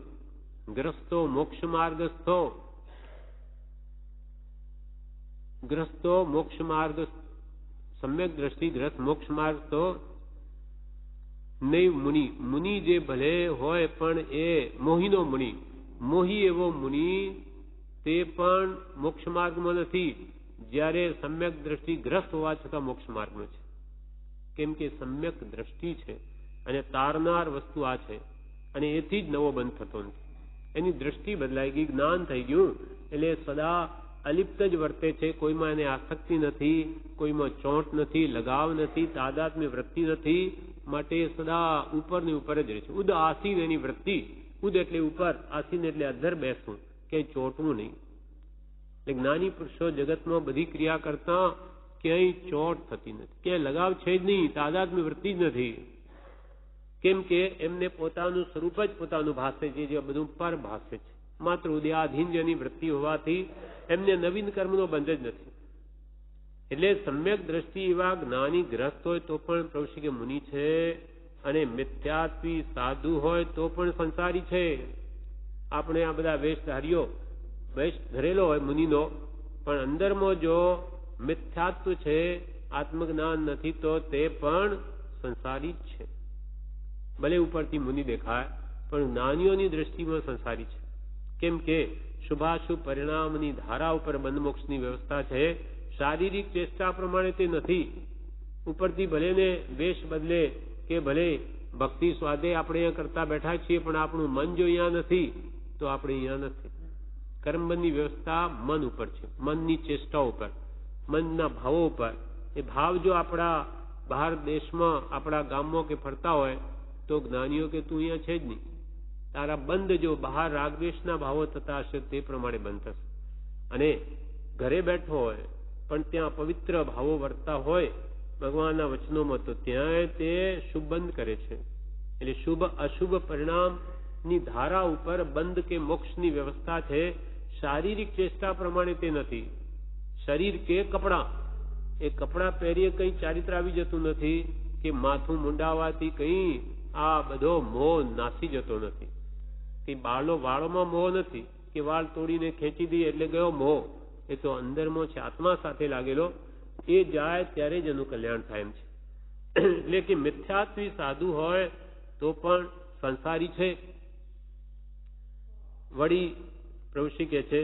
ગ્રસ્તો મોક્ષ માર્ગસ્થો, ગ્રસ્તો મોક્ષ માર્ગ, સમ્યક દ્રષ્ટિ ગ્રસ્ત મોક્ષ માર્ગ તો નહીં મુનિ. મુનિ જે ભલે હોય પણ એ મોહીનો મુનિ, મોહી એવો મુનિ, તે પણ મોક્ષ માર્ગમાં નથી, જ્યારે સમ્યક દ્રષ્ટિ ગ્રસ્ત હોવા છતાં મોક્ષ માર્ગમાં છે. કેમ કે સમ્યક દ્રષ્ટિ છે અને તારનાર વસ્તુ આ છે, અને એથી જ નવો બંધ થતો નથી. એની દ્રષ્ટિ બદલાઈ ગઈ, જ્ઞાન થઈ ગયું, એટલે સદા અલિપ્ત જ વર્તે છે. કોઈમાં એને આસક્તિ નથી, કોઈમાં ચોંટ નથી, લગાવ નથી, તાદાત્મ્ય વૃત્તિ નથી. માટે સદા ઉપરની ઉપર જ રહે છે. ઉદ આસીન એની વૃત્તિ. ઉદ એટલે ઉપર, આસીન એટલે અધર બેસવું, ક્યાંય ચોંટવું નહીં. એટલે જ્ઞાની પુરુષો જગતમાં બધી ક્રિયા કરતા ક્યાંય ચોંટ થતી નથી, ક્યાંય લગાવ છે જ નહીં, તાદાત્મ્ય વૃત્તિ જ નથી. કેમ કે એમને પોતાનું સ્વરૂપ જ પોતાનું ભાષે છે, જે બધું પર ભાષે છે. માત્ર ઉદયાધીન જેની વૃત્તિ હોવાથી એમને નવીન કર્મનો બંધ જ નથી. એટલે સમ્યક દ્રષ્ટિ એવા જ્ઞાની ગ્રસ્ત હોય તો પણ પ્રભુશ્રી કે મુનિ છે, અને મિથ્યાત્વી સાધુ હોય તો પણ સંસારી છે. આપણે આ બધા વેશધારીઓ વેશ ધરેલો હોય મુનિનો, પણ અંદરમાં જો મિથ્યાત્વ છે, આત્મજ્ઞાન નથી, તો તે પણ સંસારી જ છે. ભલે ઉપરથી મુનિ દેખાય પણ જ્ઞાનીઓની દ્રષ્ટિમાં સંસારી છે. કેમ કે શુભાશુભ પરિણામની ધારા ઉપર બંધ મોક્ષની વ્યવસ્થા છે. શારીરિક ચેષ્ટા પ્રમાણે તે નથી. ઉપરથી ભલે ને વેશ બદલે કે ભલે ભક્તિ સ્વાદે આપણે અહીંયા કરતા બેઠા છીએ, પણ આપણું મન જો અહીંયા નથી તો આપણે અહીંયા નથી. કર્મબંધની વ્યવસ્થા મન ઉપર છે, મનની ચેષ્ટાઓ ઉપર, મનના ભાવો ઉપર. એ ભાવ જો આપણા બહાર દેશમાં, આપણા ગામમાં કે ફરતા હોય તો જ્ઞાનીઓ કે તું અહીંયા છે જ નહીં. તારા બંધ જો બહાર રાગદ્વેષના ભાવો થતા હશે તે પ્રમાણે બંધ થશે. અને ઘરે બેઠો હોય પણ ત્યાં પવિત્ર ભાવો વર્તા હોય ભગવાનના વચનોમાં, તો ત્યાં તે શુભ બંધ કરે છે. એટલે શુભ અશુભ પરિણામની ધારા ઉપર બંધ કે મોક્ષની વ્યવસ્થા છે. શારીરિક ચેષ્ટા પ્રમાણે તે નથી. શરીર કે કપડાં, એ કપડાં પહેરીએ કંઈ ચારિત્ર આવી જતું નથી, કે માથું મુંડાવાથી કંઈ આ બધો મોહ નાસી જતો નથી, કે વાળોમાં મોહ નથી, કે વાળ તોડીને ખેંચી દઈએ એટલે ગયો મોહ. એ તો અંદરમાં છે, આત્મા સાથે લાગેલો. એ જાય ત્યારે જ એનું કલ્યાણ થાય એમ છે. એટલે કે મિથ્યાત્વી સાધુ હોય તો પણ સંસારી છે. વળી પ્રભુશ્રી કહે છે,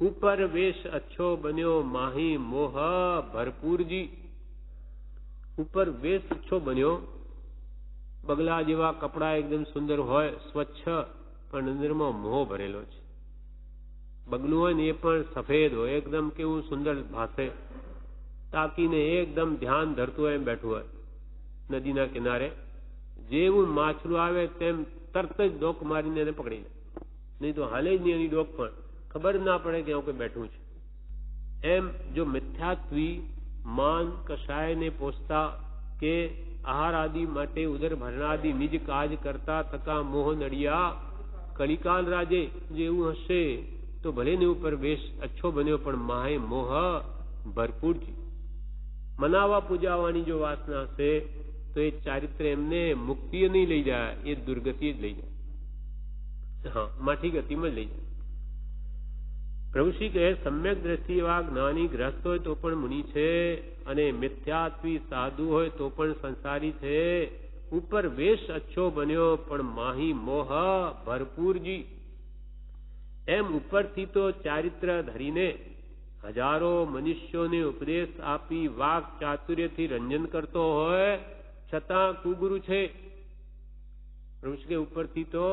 ઉપર વેશ અચ્છો બન્યો માહી મોહ ભરપૂરજી. ઉપર વેશ અચ્છો બન્યો, બગલા જેવા કપડા એકદમ સુંદર હોય, સ્વચ્છ, પણ અંદરમાં મોહ ભરેલો છે. બગલું હોય ને એ પણ સફેદ હોય, એકદમ કેવું સુંદર ભાસે, તાકીને એકદમ ધ્યાન ધરતું હોય એમ બેઠું હોય નદીના કિનારે. જેવું માછલું આવે તેમ તરત જ ડોક મારીને એને પકડી લે, નહીં તો હાલે જ નહીં એની ડોક, પણ ખબર ના પડે કે હું કોઈ બેઠું છે. એમ જો મિથ્યાત્વી માન કશાયને પોષતા કે આહાર આદિ માટે ઉદર ભરણાદિ નિજ કાજ કરતા થતા મોહ નડિયા કલિકાલ રાજે જેવું હશે તો ભલે ને ઉપર વેશ અચ્છો બન્યો, પણ માહે મોહ ભરપૂર છે. મનાવા પૂજાવાની જો વાસના હશે તો એ ચારિત્ર એમને મુક્તિ નહીં લઈ જાય, એ દુર્ગતિ જ લઈ જાય. હા, માઠી ગતિમાં જ લઈ જાય. પ્રભુશ્રી કહે, સમ્યક દ્રષ્ટિ એવા જ્ઞાની ગ્રસ્ત હોય તો પણ મુનિ છે, અને મિથ્યાત્વી સાધુ હોય તો પણ સંસારી છે. ઉપર વેશ અચ્છો બન્યો પણ માહી મોહ ભરપૂરજી. એમ ઉપરથી તો ચારિત્ર ધરીને હજારો મનુષ્યોને ઉપદેશ આપી વાક ચાતુર્યથી રંજન કરતો હોય છતાં કુગુરુ છે. પ્રભુશ્રી કે ઉપરથી તો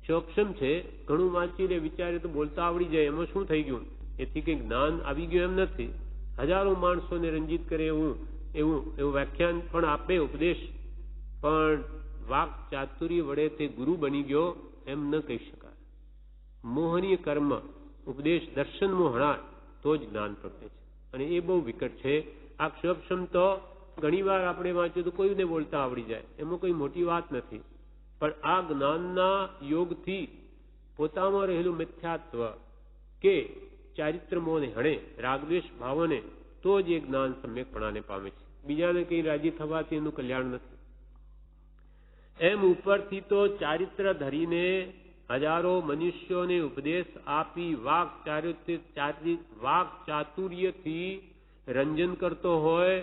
સક્ષમ છે, ઘણું વાંચીને વિચારે તો બોલતા આવડી જાય, એમાં શું થઈ ગયું? એથી કંઈ જ્ઞાન આવી ગયું એમ નથી. હજારો માણસોને રંજિત કરે એવું વ્યાખ્યાન પણ આપે, ઉપદેશ, પણ વાક ચાતુર્ય વડે તે ગુરુ બની ગયો એમ ન કહી શકાય. મોહનીય કર્મ ઉપદેશ દર્શન મોહણા તો જ જ્ઞાન પ્રગટે છે, અને એ બહુ વિકટ છે. આ ક્ષક્ષમ તો ઘણી વાર આપણે વાંચ્યું તો કોઈને બોલતા આવડી જાય, એમાં કોઈ મોટી વાત નથી. પણ આ જ્ઞાનના યોગથી પોતામાં રહેલું મિથ્યાત્વ કે ચારિત્ર મોહને હણે, રાગદ્વેષ ભાવોને, તો જ એ જ્ઞાન સમ્યકપણાને પામે છે. બીજાને કંઈ રાજી થવાથી એનું કલ્યાણ નથી. એમ ઉપરથી તો ચારિત્ર ધરીને હજારો મનુષ્યોને ઉપદેશ આપી વાક ચાતુર્યથી રંજન કરતો હોય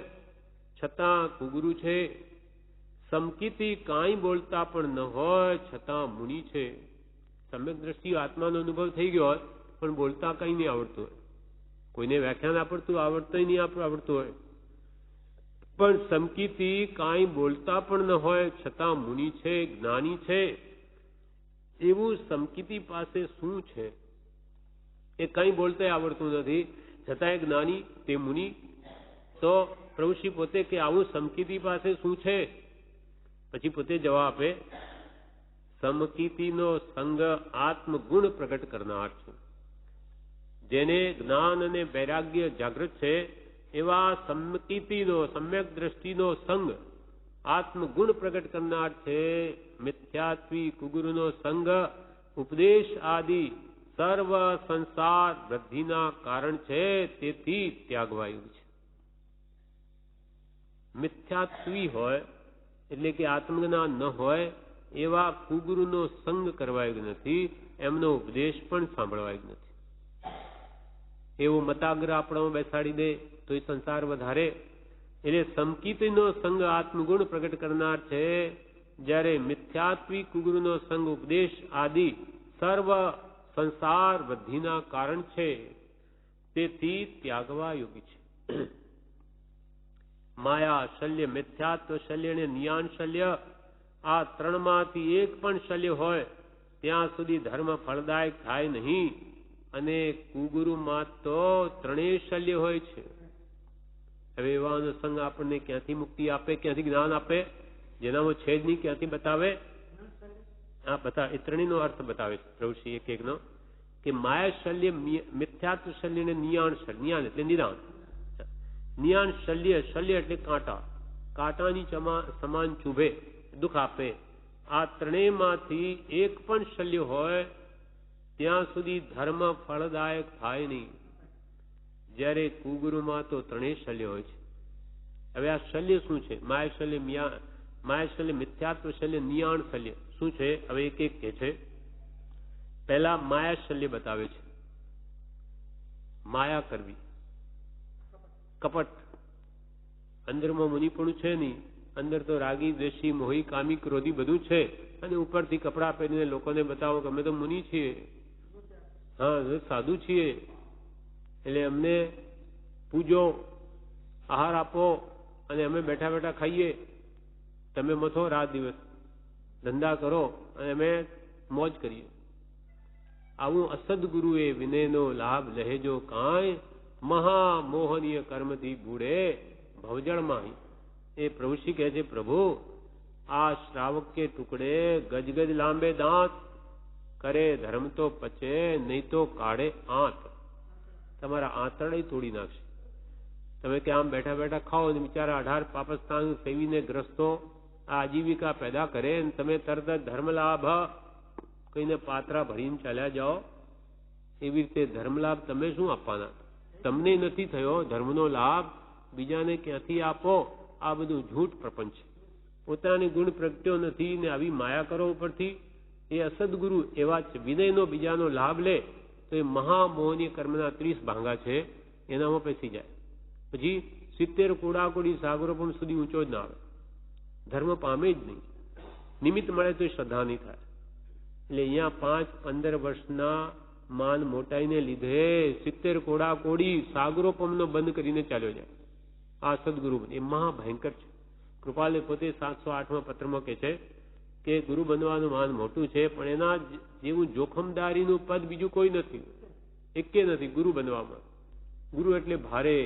છતાં કુગુરુ છે. સમકીતી કાંઈ બોલતા પણ ન હોય છતાં મુનિ છે. સમ્યક દ્રષ્ટિ આત્માનો અનુભવ થઈ ગયો હોય પણ બોલતા કંઈ નહીં આવડતું હોય, કોઈને વ્યાખ્યાન આવડતું નહીં આવડતું હોય, પણ સમકીતી કાંઈ બોલતા પણ ન હોય છતાં મુનિ છે, જ્ઞાની છે. એવું સમકીતી પાસે શું છે? એ કંઈ બોલતા આવડતું નથી છતાં એ જ્ઞાની, તે મુનિ. તો પ્રભુશ્રી પોતે કે આવું સમકીતી પાસે શું છે? પછી પોતે જવાબ આપે, સમકીતીનો સંગ આત્મગુણ પ્રગટ કરનાર છે. જેને જ્ઞાન અને વૈરાગ્ય જાગૃત છે એવા સમકીતીનો, સમ્યક દ્રષ્ટિનો સંગ આત્મગુણ પ્રગટ કરનાર છે. મિથ્યાત્વી કુગુરુનો સંગ ઉપદેશ આદિ સર્વ સંસાર વૃદ્ધિના કારણ છે, તેથી ત્યાગવાયું છે. મિથ્યાત્વી હોય એટલે કે આત્મજ્ઞાન ન હોય એવા કુગુરુનો સંગ કરવાયો નથી, એમનો ઉપદેશ પણ સાંભળવાયો નથી. એવો મતાગ્રહ આપણામાં બેસાડી દે તો એ સંસાર વધારે. એટલે સમકીતીનો સંગ આત્મગુણ પ્રગટ કરનાર છે, જ્યારે મિથ્યાત્વી કુગુરુનો સંગ ઉપદેશ આદિ સર્વ સંસાર વૃદ્ધિના કારણ છે. તેથી ત્યાગવા યોગી છે. માયા, શલ્ય, મિથ્યાત્વ શલ્ય અને નિયાન શલ્ય, આ ત્રણમાંથી એક પણ શલ્ય હોય ત્યાં સુધી ધર્મ ફળદાયક થાય નહીં. અને કુગુરુમાં તો ત્રણેય શલ્ય હોય છે. હવે એવાનો સંગ આપણને ક્યાંથી મુક્તિ આપે, ક્યાંથી જ્ઞાન આપે? જેનામાં છે જ નહીં, ક્યાંથી બતાવે? હા, બતાવે. એ ત્રણેયનો અર્થ બતાવે છે પ્રભુશ્રી એક એકનો, કે માયા શલ્ય, મિથ્યાત્વ શલ્ય અને નિયાણ શલ્ય. નિયાણ એટલે નિદાન. નિયાણ શલ્ય, શલ્ય એટલે કાંટા, કાંટાની સમાન ચૂભે, દુઃખ આપે. આ ત્રણેયમાંથી એક પણ શલ્ય હોય ત્યાં સુધી ધર્મ ફળદાયક થાય નહીં. જ્યારે કુગુરુમાં તો ત્રણેય શલ્ય હોય છે. હવે આ શલ્ય શું છે? માયા શલ્ય, મિથ્યાત્વ શલ્ય, નિયાણ શલ્ય શું છે? હવે એક એક કે છે. પહેલા માયા શલ્ય બતાવે છે. માયા કરવી, કપટ. અંદરમાં મુનિપણું છે નહીં, અંદર તો રાગી, દ્વેષી, મોહી, કામી, ક્રોધી બધું છે, અને ઉપરથી કપડાં પહેરીને લોકોને બતાવો કે અમે તો મુનિ છીએ, હા સાધુ છીએ, એટલે અમને પૂજો, આહાર આપો, અને અમે બેઠા બેઠા ખાઈએ, તમે મથો રાત દિવસ, ધંધા કરો અને અમે મોજ કરીએ. આવું અસદગુરુએ વિનયનો લાભ લહેજો કાંઈ, મહામોહનીય કર્મથી બુડે ભવજળમાં. એ પ્રભુશ્રી કહે છે, પ્રભુ આ શ્રાવક કે ટુકડે ગજગજ લાંબે દાંત, કરે ધર્મ તો પચે, નહીં તો કાઢે આંત. તમારા આંતરડે તોડી નાખશે. તમે કે આમ બેઠા બેઠા ખાઓ અને બિચારા 18 પાપસ્થાન સેવીને ગ્રસ્તો આ આજીવિકા પેદા કરે, અને તમે તરત જ ધર્મ લાભ કહીને પાત્રા ભરીને ચાલ્યા જાઓ. એવી રીતે ધર્મલાભ તમે શું આપવાના? તમને નથી થયો ધર્મનો લાભ, બીજાને ક્યાંથી આપો? આ બધું જૂઠ પ્રપંચ છે. પોતાની ગુણ પ્રગટ્યો નથી ને આવી માયા કરો ઉપરથી. એ અસદગુરુ એવા જ વિનયનો બીજાનો લાભ લે તો એ મહામોહની કર્મના 30 ભાંગા છે, એનામાં પેસી જાય. પછી 70 કોડાકોડી સાગરોપમ સુધી ઊંચો જ ના આવે, ધર્મ પામે જ નહીં. નિમિત્ત મળે તો શ્રદ્ધા નહીં થાય. એટલે અહીંયા 5-15 વર્ષના માન મોટાઈને લીધે 70 કોડાકોડી સાગરોપમનો બંધ કરીને ચાલ્યો જાય. આ સદગુરુ એ મહાભયંકર છે. કૃપાલે પોતે 708માં પત્રમાં કહે છે કે ગુરુ બનવાનું માન મોટું છે, પણ એના જેવું જોખમદારીનું પદ બીજું કોઈ નથી, એકે નથી ગુરુ બનવામાં. ગુરુ એટલે ભારે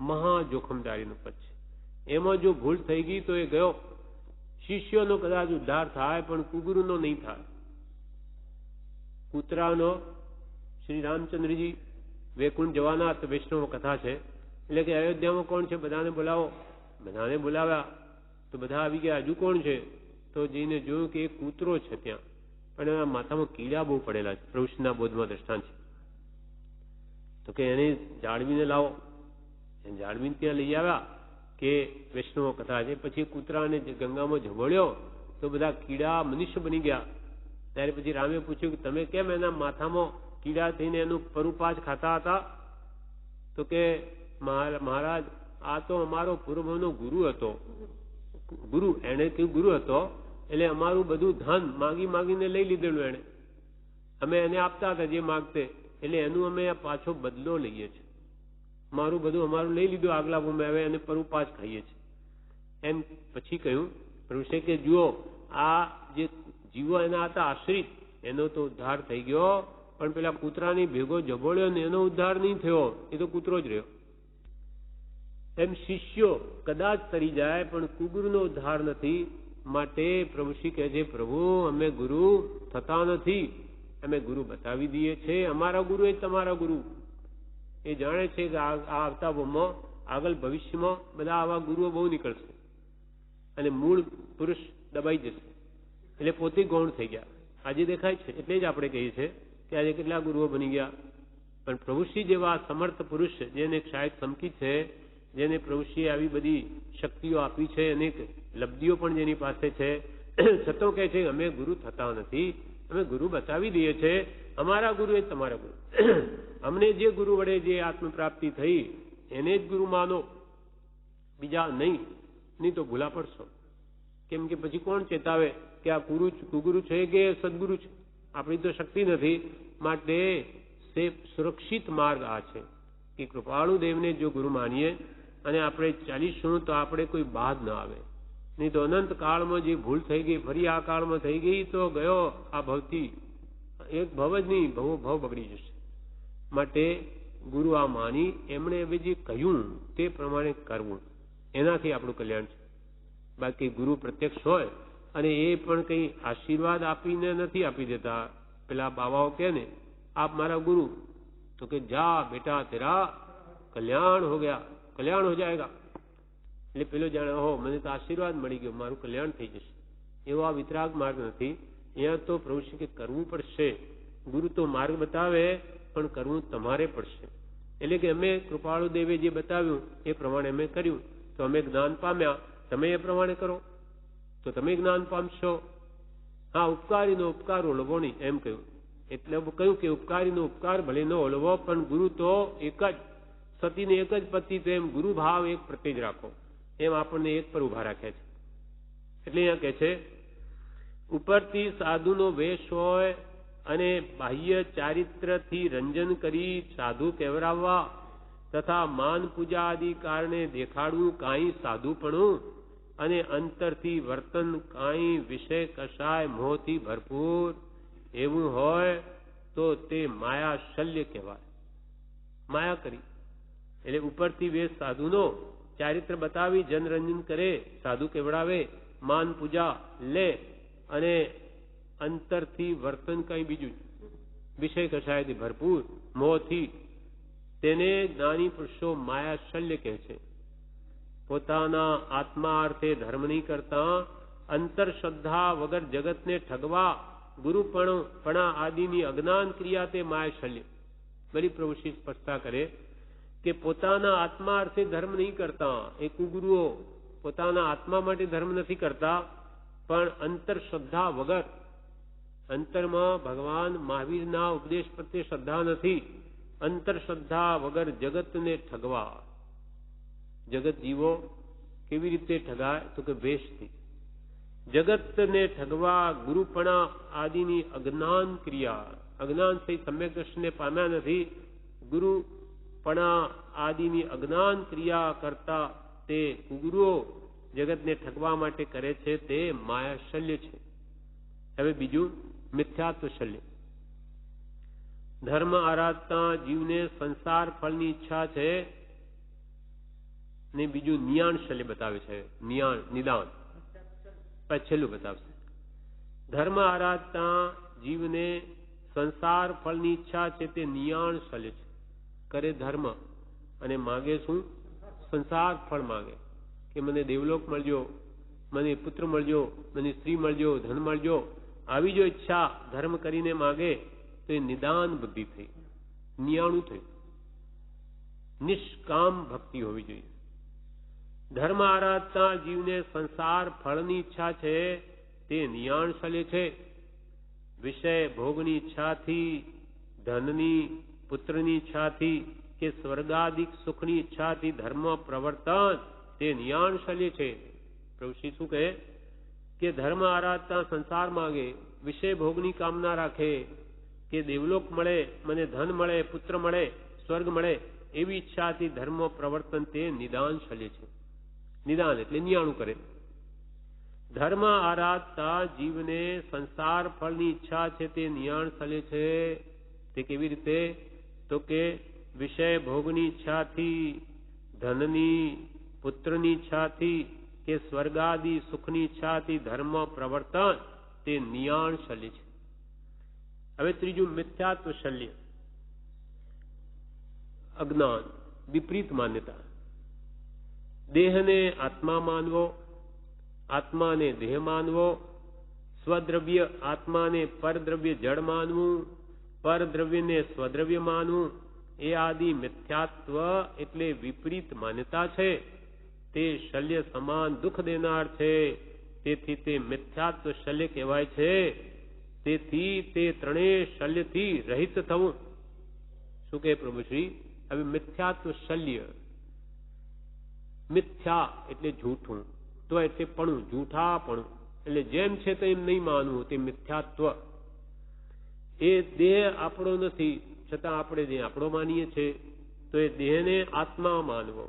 મહા જોખમદારીનું પદ છે. એમાં જો ભૂલ થઈ ગઈ તો એ ગયો. શિષ્યોનો કદાચ ઉદ્ધાર થાય પણ કુગુરુનો નહીં થાય. કૂતરાનો શ્રી રામચંદ્રજી વૈકુંઠ જવાના તો વૈષ્ણવ કથા છે, એટલે કે અયોધ્યામાં કોણ છે? બધાને બોલાવો. બધાને બોલાવ્યા તો બધા આવી ગયા. હજુ કોણ છે? તો જઈને જોયું કે એક કૂતરો છે ત્યાં, પણ એના માથામાં કીડા બહુ પડેલા છે. પ્રભુના બોધમાં દ્રષ્ટાંત છે. તો કે એને જાળવીને લાવો. એને જાળવીને ત્યાં લઈ આવ્યા કે વૈષ્ણવ કથા છે. પછી કૂતરાને ગંગામાં ઝઘડ્યો તો બધા કીડા મનુષ્ય બની ગયા. ત્યારે પછી રામે પૂછ્યું કે તમે કેમ એના માથામાં કીડા થઈને એનું પરુપાચ ખાતા હતા? તો કે મહારાજ આ તો અમારો પૂર્વનો ગુરુ હતો. ગુરુ એને કહ્યું ગુરુ હતો એટલે અમારું બધું ધન માગી માગીને લઈ લીધેલું એને. અમે એને આપતા હતા જે માગતે, એટલે એનું અમે પાછો બદલો લઈએ છીએ. મારું બધું અમારું લઈ લીધું આગલા ભૂમે, હવે એને પરુપાચ ખાઈએ છીએ. એમ પછી કહ્યું ઋષે કે જુઓ આ જે જીવો એના હતા આશ્રિત, એનો તો ઉદ્ધાર થઈ ગયો, પણ પેલા કૂતરાની ભેગો જબોળ્યો ને એનો ઉદ્ધાર નહીં થયો, એ તો કૂતરો જ રહ્યો. એમ શિષ્યો કદાચ તરી જાય પણ કુગુરુનો ઉદ્ધાર નથી. માટે પ્રભુશ્રી કહે છે, પ્રભુ અમે ગુરુ થતા નથી, અમે ગુરુ બતાવી દઈએ છીએ. અમારા ગુરુ એ તમારા ગુરુ. એ જાણે છે કે આ આવતા ભવમાં આગળ ભવિષ્યમાં બધા આવા ગુરુઓ બહુ નીકળશે અને મૂળ પુરુષ દબાઈ જશે. એટલે પોતે ગૌણ થઈ ગયા. આજે દેખાય છે. એટલે જ આપણે કહીએ છીએ કે આજે કેટલા ગુરુઓ બની ગયા. પણ પ્રભુશ્રી જેવા સમર્થ પુરુષ, જેને શાયદ સમકી છે, જેને પ્રભુશ્રીએ આવી બધી શક્તિઓ આપી છે, અનેક લબ્ધિઓ પણ જેની પાસે છે, છતાં કહે છે અમે ગુરુ થતા નથી, અમે ગુરુ બતાવી દઈએ છીએ. અમારા ગુરુ એ તમારા ગુરુ. અમને જે ગુરુ વડે જે આત્મ પ્રાપ્તિ થઈ એને જ ગુરુ માનો, બીજા નહીં તો ભૂલા પડશો. કેમ કે પછી કોણ ચેતાવે કે આ કુગુરુ છે કે સદગુરુ છે? આપણી તો શક્તિ નથી. માટે સુરક્ષિત માર્ગ આ છે. કે કૃપાળુ દેવને જો ગુરુ માનીએ અને આપણે ચાલીશું તો આપણે કોઈ બાદ ન આવે. નહીં તો અનંત કાળમાં જે ભૂલ થઈ ગઈ ફરી આ કાળમાં થઈ ગઈ તો ગયો આ ભવથી, એક ભવ જ નહીં ભવ બગડી જશે. માટે ગુરુ આ માની એમણે હવે જે કહ્યું તે પ્રમાણે કરવું, એનાથી આપણું કલ્યાણ છે. બાકી ગુરુ પ્રત્યક્ષ હોય અને એ પણ કંઈ આશીર્વાદ આપીને નથી આપી દેતા. પેલા બાવાઓ કહે ને, આપ મારા ગુરુ, તો કે જા બેટા તેરા કલ્યાણ હો ગયા, કલ્યાણ હો જાયગા. એટલે પેલો જાણે હો મને તો આશીર્વાદ મળી ગયો, મારું કલ્યાણ થઈ જશે. એવો આ વિતરાગ માર્ગ નથી. અહીંયા તો પ્રભુ શ્રી કે કરવું પડશે. ગુરુ તો માર્ગ બતાવે પણ કરવું તમારે પડશે. એટલે કે અમે કૃપાળુ દેવે જે બતાવ્યું એ પ્રમાણે અમે કર્યું તો અમે જ્ઞાન પામ્યા, તમે એ પ્રમાણે કરો તો તમે જ્ઞાન પામશો. હા, ઉપકારીનો ઉપકાર ઓળવો નહીં એમ કહ્યું. એટલે કહ્યું કે ઉપકારીનો ઉપકાર ભલે ન ઓળવો પણ ગુરુ તો એક જ, સતીને એક જ પતિ, તો એમ ગુરુ ભાવ એક પ્રત્યે જ રાખો. એમ આપણને એક પર ઉભા રાખ્યા છે. એટલે અહીંયા કહે છે ઉપરથી સાધુનો વેશ હોય અને બાહ્ય ચારિત્રથી રંજન કરી સાધુ કહેવરાવવા તથા માન પૂજા આદિ કારણે દેખાડવું કાંઈ સાધુપણું અને અંતરથી વર્તન કાંઈ વિષય કશાય મોહથી ભરપૂર એવું હોય તો તે માયા શલ્ય કહેવાય. માયા કરી એટલે ઉપરથી વેશ સાધુનો ચારિત્ર બતાવી જનરંજન કરે, સાધુ કેવડાવે, માન પૂજા લે અને અંતરથી વર્તન કઈ બીજું વિષય કશાયથી ભરપૂર મોહથી, તેને જ્ઞાની પુરુષો માયા શલ્ય કહે છે. પોતાના આત્મા અર્થે ધર્મ નહીં કરતા અંતર શ્રદ્ધા વગર જગતને ઠગવા ગુરુપણા આદિની અજ્ઞાન ક્રિયા તે માયા શલ્ય. બધી પ્રભુ શ્રી સ્પષ્ટતા કરે કે પોતાના આત્મા અર્થે ધર્મ નહીં કરતા એ કુગુરુઓ પોતાના આત્મા માટે ધર્મ નથી કરતા, પણ અંતર શ્રદ્ધા વગર, અંતરમાં ભગવાન મહાવીરના ઉપદેશ પ્રત્યે શ્રદ્ધા નથી, અંતર શ્રદ્ધા વગર જગતને ઠગવા. જગત જીવો કેવી રીતે ઠગાય તો કે વેશથી. જગતને ઠગવા ગુરુપણા આદિની અજ્ઞાન ક્રિયા, અજ્ઞાન સહિત સમ્યક દર્શનને પામ્યા નથી, ગુરુપણા આદિની અજ્ઞાન ક્રિયા કરતા તે કુગુરુઓ જગતને ઠગવા માટે કરે છે તે માયા શલ્ય છે. હવે બીજું મિથ્યાત્વ શલ્ય. ધર્મ આરાધતા જીવને સંસાર ફળની ઈચ્છા છે ને બીજું નિયાણ શલ્ય બતાવે છે. નિદાન છેલ્લું બતાવશે. ધર્મ આરાધતા જીવને સંસાર ફળની ઈચ્છા છે તે નિયાણ શલ્ય છે. કરે ધર્મ અને માગે શું? સંસાર ફળ માગે કે મને દેવલોક મળજો, મને પુત્ર મળજો, મને સ્ત્રી મળજો, ધન મળજો, આવી જો ઈચ્છા ધર્મ કરીને માગે તો એ નિદાન બુદ્ધિ થઈ, નિયાણું થયું. નિષ્કામ ભક્તિ હોવી જોઈએ. ધર્મ આરાધતા જીવને સંસાર ફળની ઈચ્છા છે તે નિયાણ શલ્ય છે. વિષય ભોગની ઈચ્છાથી, ધનની, પુત્રની ઈચ્છાથી કે સ્વર્ગાદિક સુખની ઈચ્છાથી ધર્મ પ્રવર્તન તે નિયાણ શલ્ય છે. પ્રભુ શ્રી શું કહે કે ધર્મ આરાધતા સંસાર માગે, વિષય ભોગની કામના રાખે કે દેવલોક મળે, મને ધન મળે, પુત્ર મળે, સ્વર્ગ મળે, એવી ઈચ્છાથી ધર્મ પ્રવર્તન તે નિદાન શલ્ય છે. નિદાન એટલે નિયાણું કરે. ધર્મ આરાધતા જીવને સંસાર ફળની ઈચ્છા છે તે નિયાણ શલ્ય છે. તે કેવી રીતે તો કે વિષય ભોગની ઈચ્છાથી, ધનની, પુત્રની ઈચ્છાથી કે સ્વર્ગાદિ સુખની ઈચ્છાથી ધર્મ પ્રવર્તન તે નિયાણ શલ્ય છે. હવે ત્રીજું મિથ્યાત્વ શલ્ય. અજ્ઞાન, વિપરીત માન્યતા. દેહને આત્મા માનવો, આત્માને દેહ માનવો, સ્વદ્રવ્ય આત્માને પરદ્રવ્ય જળ માનવું, પરદ્રવ્યને સ્વદ્રવ્ય માનવું, એ આદિ મિથ્યાત્વ એટલે વિપરીત માન્યતા છે. તે શલ્ય સમાન દુઃખ દેનાર છે. તેથી તે મિથ્યાત્વ શલ્ય કહેવાય છે. તેથી તે ત્રણેય શલ્યથી રહિત થવું. શું કહે પ્રભુશ્રી? હવે મિથ્યાત્વ શલ્ય. મિથ્યા એટલે જૂઠું, તો એટલે પણ જૂઠાપણું, એટલે જેમ છે તેમ નહીં માનવું, તે મિથ્યાત્વ. એ દેહ આપણો નથી છતાં આપણે દેહ આપણો માનીએ છીએ. તો એ દેહને આત્મા માનવો.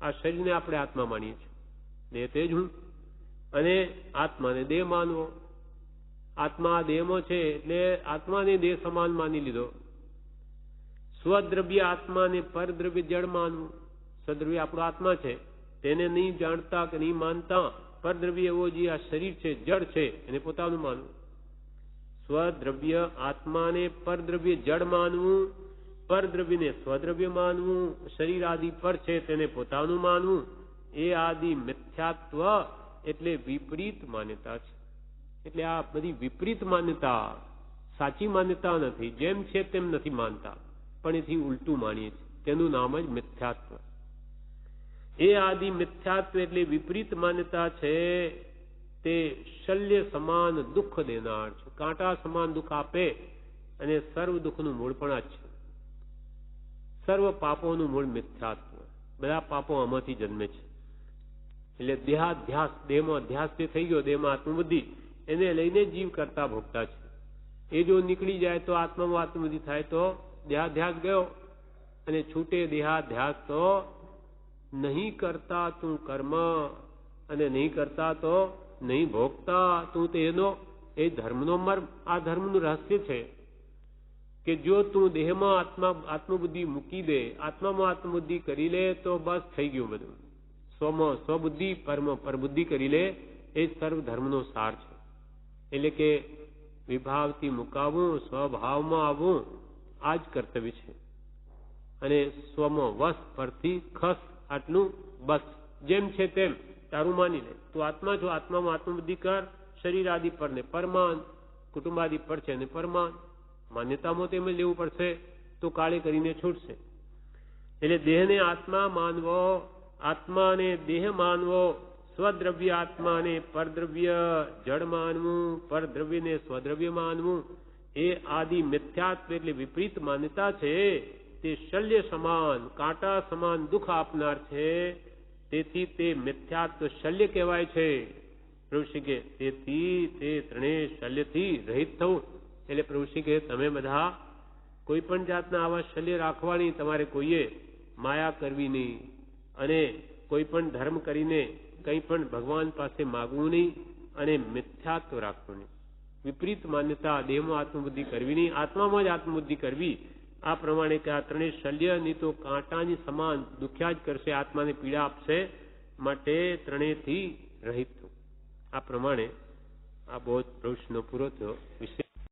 આ શરીરને આપણે આત્મા માનીએ છીએ, દેહ તે જ હું, અને આત્માને દેહ માનવો. આત્મા દેહમાં છે એટલે આત્માને દેહ સમાન માની લીધો. સ્વદ્રવ્ય આત્માને પરદ્રવ્ય જળ માનવું. સ્વદ્રવ્ય આપણો આત્મા છે, તેને નહીં જાણતા કે નહીં માનતા પરદ્રવ્ય એવો જે આ શરીર છે, જળ છે, એને પોતાનું માનવું. સ્વદ્રવ્ય આત્માને પરદ્રવ્ય જળ માનવું, પરદ્રવ્યને સ્વદ્રવ્ય માનવું, શરીર આદિ પર છે તેને પોતાનું માનવું. એ આદિ મિથ્યાત્વ એટલે વિપરીત માન્યતા છે. એટલે આ બધી વિપરીત માન્યતા, સાચી માન્યતા નથી. જેમ છે તેમ નથી માનતા, પણ એથી ઉલટું માનીએ છીએ. તેનું નામ જ મિથ્યાત્વ. એ આદિ મિથ્યાત્વ એટલે વિપરીત માન્યતા છે તે શલ્ય સમાન દુઃખ દેનાર છે. કાંટા સમાન દુઃખ આપે અને સર્વ દુઃખનું મૂળ પણ આ છે. સર્વ પાપોનું મૂળ મિથ્યાત્વ. બધા પાપો આમાંથી જન્મે છે. એટલે દેહાધ્યાસ, દેહમાં અધ્યાસ જે થઈ ગયો, દેહમાં આત્મબુદ્ધિ, એને લઈને જીવ કરતા ભોગતા છે. એ જો નીકળી જાય તો આત્મામાં આત્મબુદ્ધિ થાય તો દેહાધ્યાસ ગયો, અને છૂટે દેહાધ્યાસ તો નહીં કરતા તું કર્મ, અને નહીં કરતા તો નહીં ભોગતા તું તેનો. એ ધર્મનો મર્મ, આ ધર્મનું રહસ્ય છે કે જો તું દેહમાં આત્મબુદ્ધિ મૂકી દે, આત્મામાં આત્મબુદ્ધિ કરી લે તો બસ થઈ ગયું બધું. સ્વમાં સ્વબુદ્ધિ, પરમાં પરબુદ્ધિ કરી લે, એ સર્વ ધર્મનો સાર છે. એટલે કે વિભાવથી મુકાવવું, સ્વભાવમાં આવવું, આ જ કર્તવ્ય છે. અને સ્વમાં વસ, પરથી ખસ, આટલું બસ. જેમ છે તેમ તારું માની લે. તું આત્મા છો, આત્મામાં આત્મબુદ્ધિ કર. શરીર આદિ પર ને પરમાન, કુટુંબ આદિ પર છે ને પરમાન. માન્યતામાં તેમ જ લેવું પડશે તો કાળે કરીને છૂટશે. એટલે દેહને આત્મા માનવો, આત્માને દેહ માનવો, સ્વદ્રવ્ય આત્માને પરદ્રવ્ય જળ માનવું, પરદ્રવ્યને સ્વદ્રવ્ય માનવું, એ આદિ મિથ્યાત્વ એટલે વિપરીત માન્યતા છે. તે શલ્ય સમાન, કાંટા સમાન દુઃખ આપનાર છે. તેથી તે મિથ્યાત્વ શલ્ય કહેવાય છે. પ્રભુશ્રી કે તેથી તે ત્રણેય શલ્યથી રહિત થવું. એટલે પ્રભુશ્રી કે તમે બધા કોઈ પણ જાતના આવા શલ્ય રાખવાની, તમારે કોઈએ માયા કરવી નહીં, અને કોઈ પણ ધર્મ કરીને કંઈ પણ ભગવાન પાસે માગવું નહીં, અને મિથ્યાત્વ રાખવું નહીં. વિપરીત માન્યતા, દેહમાં આત્મબુદ્ધિ કરવી નહીં, આત્મામાં જ આત્મબુદ્ધિ કરવી. આ પ્રમાણે કે આ ત્રણેય શલ્ય નહીં તો કાંટાની સમાન દુખ્યા જ કરશે, આત્માને પીડા આપશે. માટે ત્રણેયથી રહિત થવું. આ પ્રમાણે આ બોધ પ્રવૃત્તિનો પૂરો થયો વિષય.